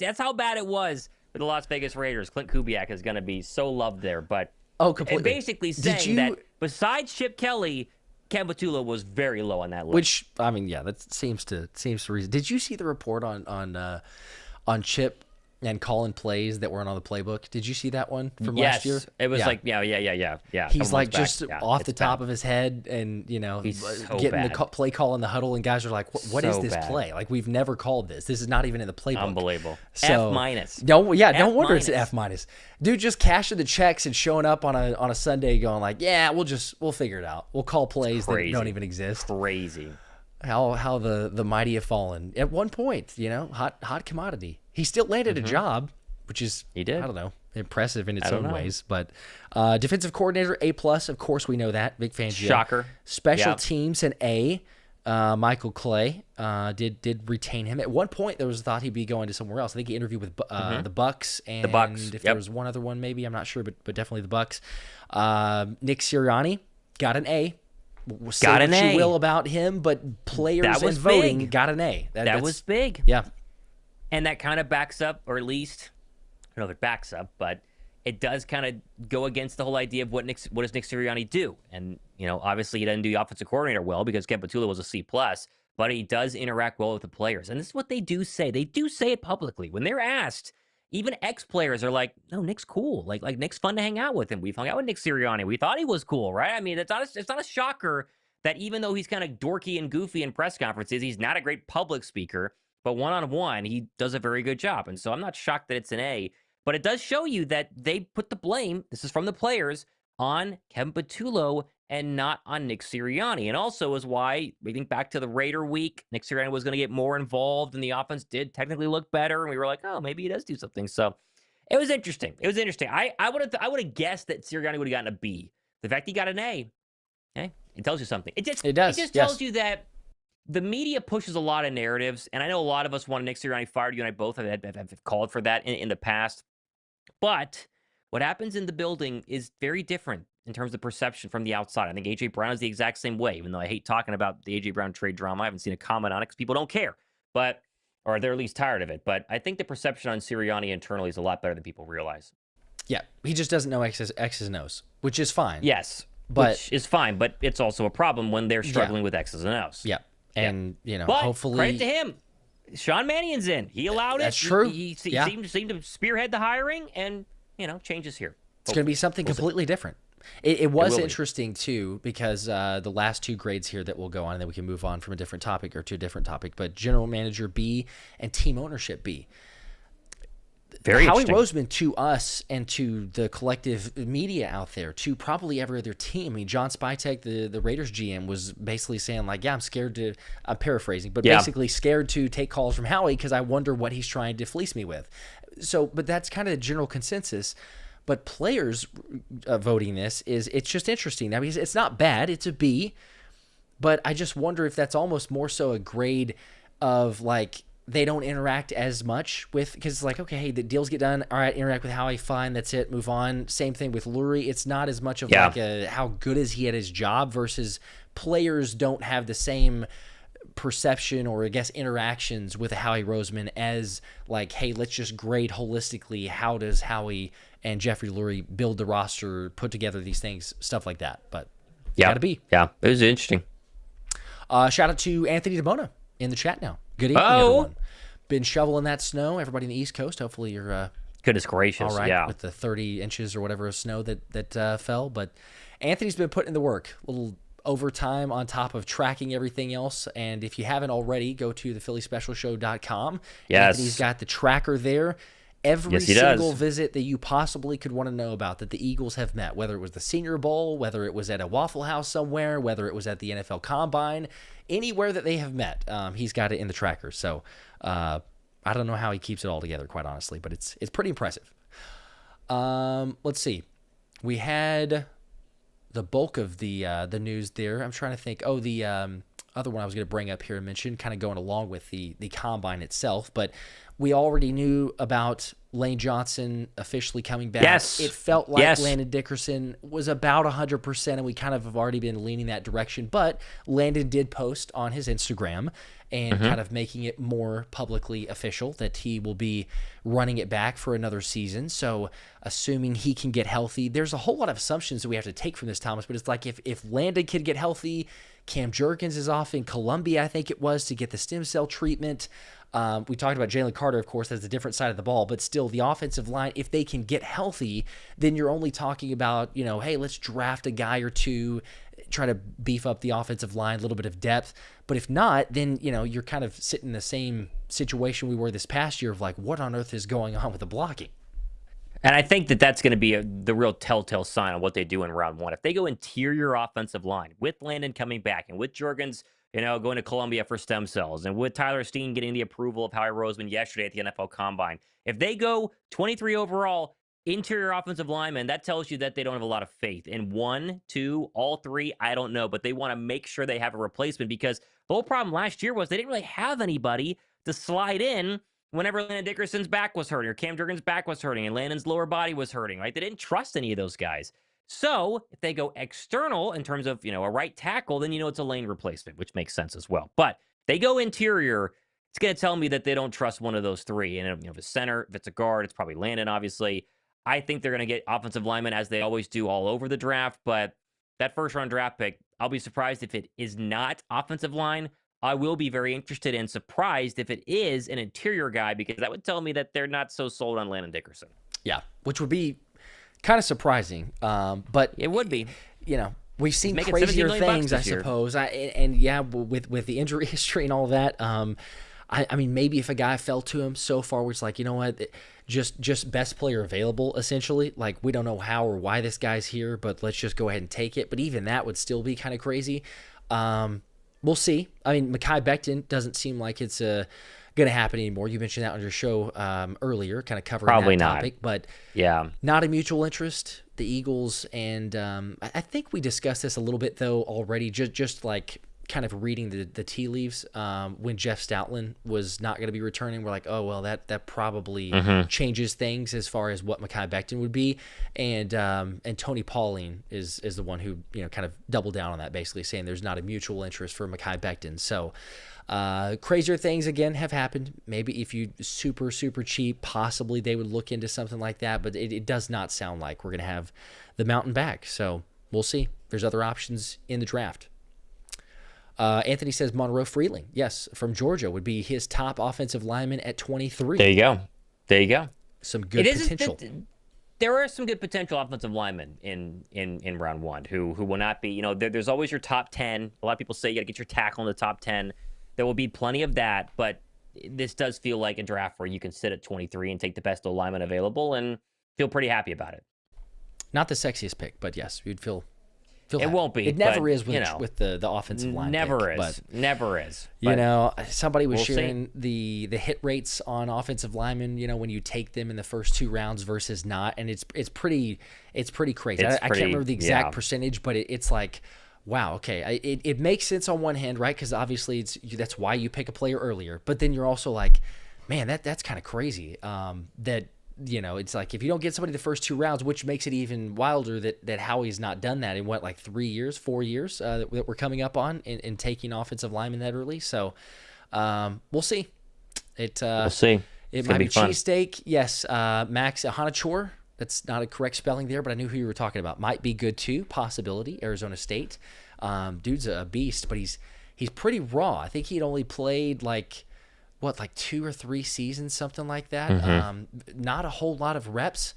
That's how bad it was for the Las Vegas Raiders. Clint Kubiak is going to be so loved there. But completely. Basically saying that besides Chip Kelly, Ken Patullo was very low on that list. Which, that seems to reason. Did you see the report on Chip and calling plays that weren't on the playbook? Did you see that one from last year? It was yeah. He's like just off the top of his head, and he's so getting bad. the play call in the huddle, and guys are like, "What is this play? Like, we've never called this. This is not even in the playbook." Unbelievable. So, F-. No wonder it's an F-. Dude, just cashing the checks and showing up on a Sunday, going like, "Yeah, we'll figure it out. We'll call plays that don't even exist." Crazy. How the mighty have fallen. At one point, hot commodity. He still landed a job, which is, I don't know, impressive in its own ways. But defensive coordinator, A+, of course we know that. Big fan. Shocker. Special teams, an A. Michael Clay did retain him. At one point, there was a thought he'd be going to somewhere else. I think he interviewed with the Bucks. And the Bucks. If there was one other one, maybe, I'm not sure, but definitely the Bucks. Nick Sirianni got an A. Say what you will about him, but players and voting got an A. That was big. Yeah. And that kind of backs up, or at least, I don't know if it backs up, but it does kind of go against the whole idea of what does Nick Sirianni do? And, obviously he doesn't do the offensive coordinator well because Ken Patullo was a C+, but he does interact well with the players. And this is what they do say. They do say it publicly. When they're asked, even ex-players are like, no, Nick's cool. Like Nick's fun to hang out with him. We've hung out with Nick Sirianni. We thought he was cool, right? I mean, it's not a shocker that even though he's kind of dorky and goofy in press conferences, he's not a great public speaker. But one-on-one, he does a very good job. And so I'm not shocked that it's an A. But it does show you that they put the blame, this is from the players, on Kevin Patullo and not on Nick Sirianni. And also is why we think back to the Raider week, Nick Sirianni was going to get more involved, and the offense did technically look better. And we were like, oh, maybe he does do something. So it was interesting. I would have guessed that Sirianni would have gotten a B. The fact he got an A, okay, it tells you something. It does. It just tells you that the media pushes a lot of narratives, and I know a lot of us want Nick Sirianni fired. You and I both have called for that in the past. But what happens in the building is very different in terms of perception from the outside. I think A.J. Brown is the exact same way, even though I hate talking about the A.J. Brown trade drama. I haven't seen a comment on it because people don't care, or they're at least tired of it. But I think the perception on Sirianni internally is a lot better than people realize. Yeah, he just doesn't know X's and O's, which is fine. Yes, which is fine, but it's also a problem when they're struggling with X's and O's. Yeah. And, but hopefully... credit to him. Sean Mannion's in. He allowed it. That's true. He seemed to spearhead the hiring, and, changes here. It's going to be something completely different. It was interesting, too, because the last 2 grades here that we'll go on, and then we can move on from a different topic or to a different topic, but general manager B and team ownership B. Very Howie interesting. Roseman, to us and to the collective media out there, to probably every other team. I mean, John Spytek, the Raiders GM, was basically saying like, "Yeah, I'm paraphrasing, but Yeah. basically scared to take calls from Howie because I wonder what he's trying to fleece me with." So, but that's kind of the general consensus. But players voting this it's just interesting. I mean, it's not bad; it's a B, but I just wonder if that's almost more so a grade of like, they don't interact as much with, because it's like, okay, hey, the deals get done. All right, interact with Howie, fine, that's it, move on. Same thing with Lurie. It's not as much of like how good is he at his job, versus players don't have the same perception or I guess interactions with Howie Roseman as like, hey, let's just grade holistically. How does Howie and Jeffrey Lurie build the roster, put together these things, stuff like that. But gotta be. Yeah, it was interesting. Shout out to Anthony DeBona in the chat now. Good evening, everyone. Been shoveling that snow. Everybody in the East Coast, hopefully you're goodness gracious, all right with the 30 inches or whatever of snow that fell. But Anthony's been putting in the work, a little overtime on top of tracking everything else. And if you haven't already, go to thephillyspecialshow.com. Yes. Anthony's got the tracker there. Every single visit that you possibly could want to know about that the Eagles have met, whether it was the Senior Bowl, whether it was at a Waffle House somewhere, whether it was at the NFL Combine, anywhere that they have met, he's got it in the tracker. So I don't know how he keeps it all together, quite honestly, but it's pretty impressive. Let's see. We had the bulk of the news there. I'm trying to think. Oh, the other one I was going to bring up here and mention, kind of going along with the Combine itself, but we already knew about Lane Johnson officially coming back. Yes. It felt like Landon Dickerson was about 100%, and we kind of have already been leaning that direction. But Landon did post on his Instagram and kind of making it more publicly official that he will be running it back for another season. So assuming he can get healthy, there's a whole lot of assumptions that we have to take from this, Thomas. But it's like if Landon can get healthy, Cam Jurgens is off in Colombia, I think it was, to get the stem cell treatment. We talked about Jalen Carter, of course, that's a different side of the ball, but still the offensive line, if they can get healthy, then you're only talking about, hey, let's draft a guy or two, try to beef up the offensive line, a little bit of depth. But if not, then, you're kind of sitting in the same situation we were this past year of like, what on earth is going on with the blocking? And I think that's going to be the real telltale sign of what they do in round one. If they go interior offensive line with Landon coming back and with Jurgens, going to Colombia for stem cells, and with Tyler Steen getting the approval of Howie Roseman yesterday at the NFL Combine, if they go 23 overall, interior offensive lineman, that tells you that they don't have a lot of faith in 1, 2, all 3. I don't know, but they want to make sure they have a replacement, because the whole problem last year was they didn't really have anybody to slide in whenever Landon Dickerson's back was hurting or Cam Jurgens' back was hurting and Landon's lower body was hurting, right? They didn't trust any of those guys. So if they go external in terms of, a right tackle, then it's a Lane replacement, which makes sense as well. But if they go interior, it's going to tell me that they don't trust one of those three. And if it's center, if it's a guard, it's probably Landon, obviously. I think they're going to get offensive linemen, as they always do, all over the draft. But that first-round draft pick, I'll be surprised if it is not offensive line. I will be very interested and surprised if it is an interior guy, because that would tell me that they're not so sold on Landon Dickerson. Yeah, which would be kind of surprising. But it would be. We've seen crazier things, I suppose. With the injury history and all that, I mean, maybe if a guy fell to him so far, where it's like, what, just best player available, essentially. Like, we don't know how or why this guy's here, but let's just go ahead and take it. But even that would still be kind of crazy. We'll see. I mean, Mekhi Becton doesn't seem like it's going to happen anymore. You mentioned that on your show earlier, kind of covering Probably that not. topic. But yeah, not a mutual interest. The Eagles, and I think we discussed this a little bit, though, already, just like kind of reading the tea leaves when Jeff Stoutland was not going to be returning. We're like, oh, well, that probably changes things as far as what Mekhi Becton would be. And Tony Pauline is the one who, kind of doubled down on that, basically saying there's not a mutual interest for Mekhi Becton. So crazier things, again, have happened. Maybe if you super, super cheap, possibly they would look into something like that. But it does not sound like we're going to have the mountain back. So we'll see. There's other options in the draft. Anthony says Monroe Freeling, yes, from Georgia, would be his top offensive lineman at 23. There you go. Some good potential. There are some good potential offensive linemen in round one who will not be, there's always your top 10. A lot of people say you got to get your tackle in the top 10. There will be plenty of that, but this does feel like a draft where you can sit at 23 and take the best alignment available and feel pretty happy about it. Not the sexiest pick, but yes, you'd feel it happy. won't be. It never but, is with the offensive line. Never pick, is. Never is. You know, somebody was we'll sharing the hit rates on offensive linemen. You know, when you take them in the first 2 rounds versus not, and it's pretty crazy. I can't remember the exact percentage, but it's like, wow, okay, it makes sense on one hand, right? Because obviously that's why you pick a player earlier. But then you're also like, man, that's kind of crazy. That. You know, it's like if you don't get somebody the first 2 rounds, which makes it even wilder that Howie's not done that in what, like 4 years that we're coming up on in taking offensive linemen that early. So we'll see. We'll see. It might be cheesesteak. Yes, Max Hanachor. That's not a correct spelling there, but I knew who you were talking about. Might be good too. Possibility. Arizona State. Dude's a beast, but he's pretty raw. I think he'd only played like 2 or 3 seasons, something like that. Not a whole lot of reps.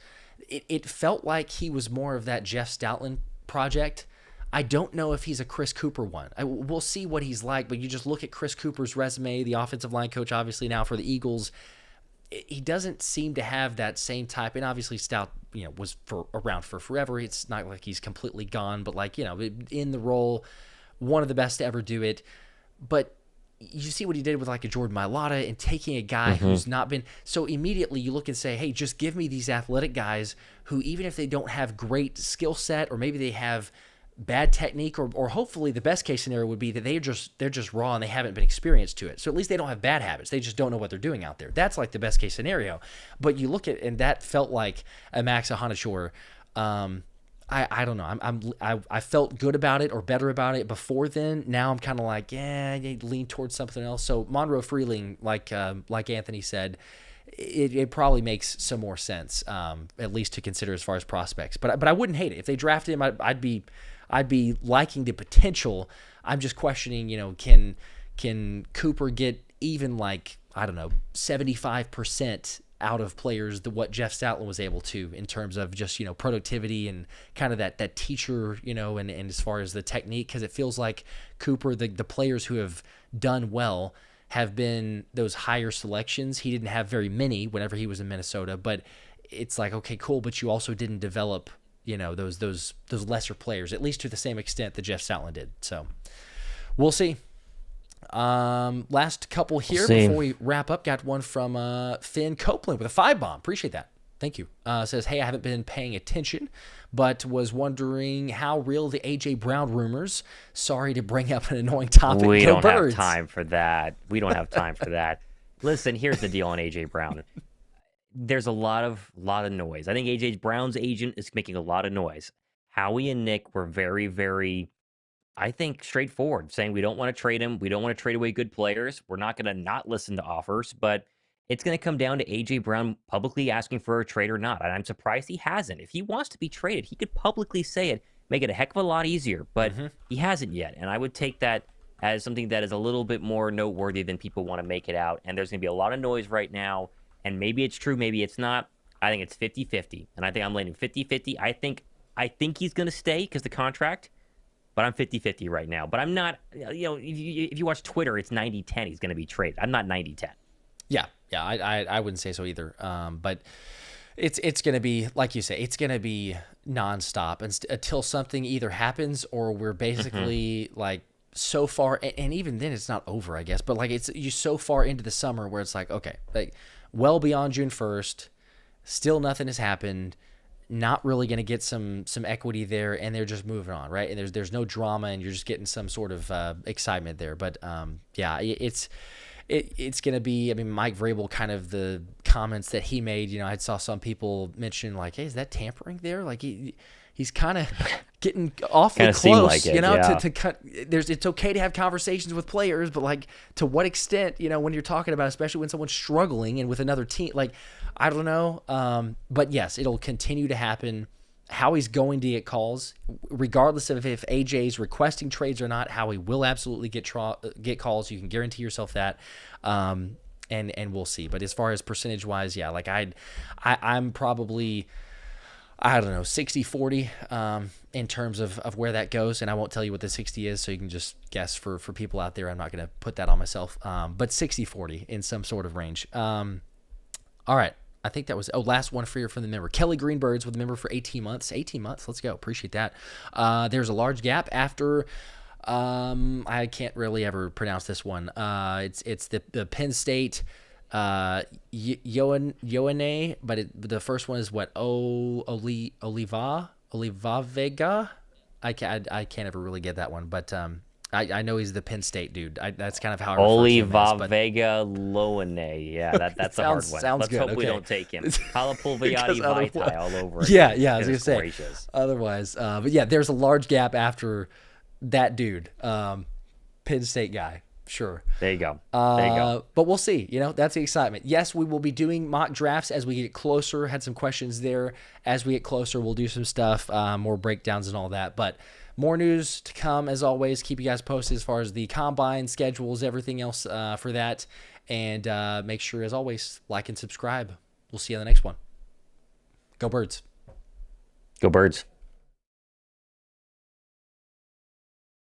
It felt like he was more of that Jeff Stoutland project. I don't know if he's a Chris Cooper one. We'll see what he's like, but you just look at Chris Cooper's resume, the offensive line coach, obviously now for the Eagles. He doesn't seem to have that same type. And obviously Stout, was around for forever. It's not like he's completely gone, but in the role, one of the best to ever do it. But you see what he did with like a Jordan Mailata and taking a guy who's not been. So immediately you look and say, hey, just give me these athletic guys who, even if they don't have great skill set, or maybe they have bad technique, or hopefully the best case scenario would be that they're just raw and they haven't been experienced to it. So at least they don't have bad habits. They just don't know what they're doing out there. That's like the best case scenario. But you look at, and that felt like a Max Hanachor. I don't know. I felt good about it or better about it before then. Now I'm kind of like, you lean towards something else. So Monroe Freeling, like Anthony said, it probably makes some more sense, at least to consider as far as prospects. But I wouldn't hate it if they drafted him. I'd be liking the potential. I'm just questioning, can Cooper get even 75% out of players what Jeff Stoutland was able to in terms of just, productivity and kind of that teacher, and as far as the technique, because it feels like Cooper, the players who have done well have been those higher selections. He didn't have very many whenever he was in Minnesota, but it's like, okay, cool, but you also didn't develop, those lesser players, at least to the same extent that Jeff Stoutland did. So we'll see. Last couple here before we wrap up. Got one from Finn Copeland with a 5-bomb. Appreciate that. Thank you. Says, hey, I haven't been paying attention, but was wondering how real the AJ Brown rumors. Sorry to bring up an annoying topic. We don't have time for that. Listen, here's the deal on AJ Brown. There's a lot of noise. I think AJ Brown's agent is making a lot of noise. Howie and Nick were very, very, I think, straightforward, saying we don't want to trade him. We don't want to trade away good players. We're not going to not listen to offers, but it's going to come down to AJ Brown publicly asking for a trade or not. And I'm surprised he hasn't. If he wants to be traded, he could publicly say it, make it a heck of a lot easier, but he hasn't yet. And I would take that as something that is a little bit more noteworthy than people want to make it out. And there's going to be a lot of noise right now. And maybe it's true, maybe it's not. I think it's 50-50. And I think I'm landing 50-50. I think he's going to stay because the contract, but I'm 50-50 right now. But I'm not, if you watch Twitter, it's 90-10 he's going to be traded. I'm not 90-10. Yeah, I wouldn't say so either. But it's going to be, like you say, it's going to be nonstop until something either happens or we're basically like so far, and even then it's not over, I guess. But like you're so far into the summer where it's like, okay, like well beyond June 1st, still nothing has happened. Not really going to get some equity there, and they're just moving on, right? And there's no drama, and you're just getting some sort of excitement there. But it's going to be. I mean, Mike Vrabel, kind of the comments that he made. I saw some people mention like, "Hey, is that tampering there?" Like he's kind of getting awfully close, like it, to cut. It's okay to have conversations with players, but like to what extent, when you're talking about, especially when someone's struggling and with another team, like I don't know. But yes, it'll continue to happen. Howie's going to get calls, regardless of if AJ's requesting trades or not. Howie will absolutely get calls. You can guarantee yourself that. And we'll see. But as far as percentage wise, yeah, like I'm probably. I don't know, 60-40 in terms of where that goes. And I won't tell you what the 60 is, so you can just guess for people out there. I'm not going to put that on myself. But 60-40 in some sort of range. All right. I think that was, last one from the member. Kelly Greenbirds with a member for 18 months. 18 months. Let's go. Appreciate that. There's a large gap after, I can't really ever pronounce this one. It's the Penn State Ioane, but the first one is what? Oliva Vega. I can't ever really get that one, but I know he's the Penn State dude. That's kind of how I refer to him as, Oliva Vega Loane. Yeah, that's a hard one. Sounds Let's good. hope we don't take him. Palapulviati Vitae all over again. Yeah, I was gonna say. Gracious. Otherwise, but yeah, there's a large gap after that dude, Penn State guy. Sure. There you go. There you go. But we'll see. That's the excitement. Yes, we will be doing mock drafts as we get closer. Had some questions there. As we get closer, we'll do some stuff, more breakdowns and all that. But more news to come, as always. Keep you guys posted as far as the combine schedules, everything else for that. And make sure, as always, like and subscribe. We'll see you on the next one. Go Birds. Go Birds.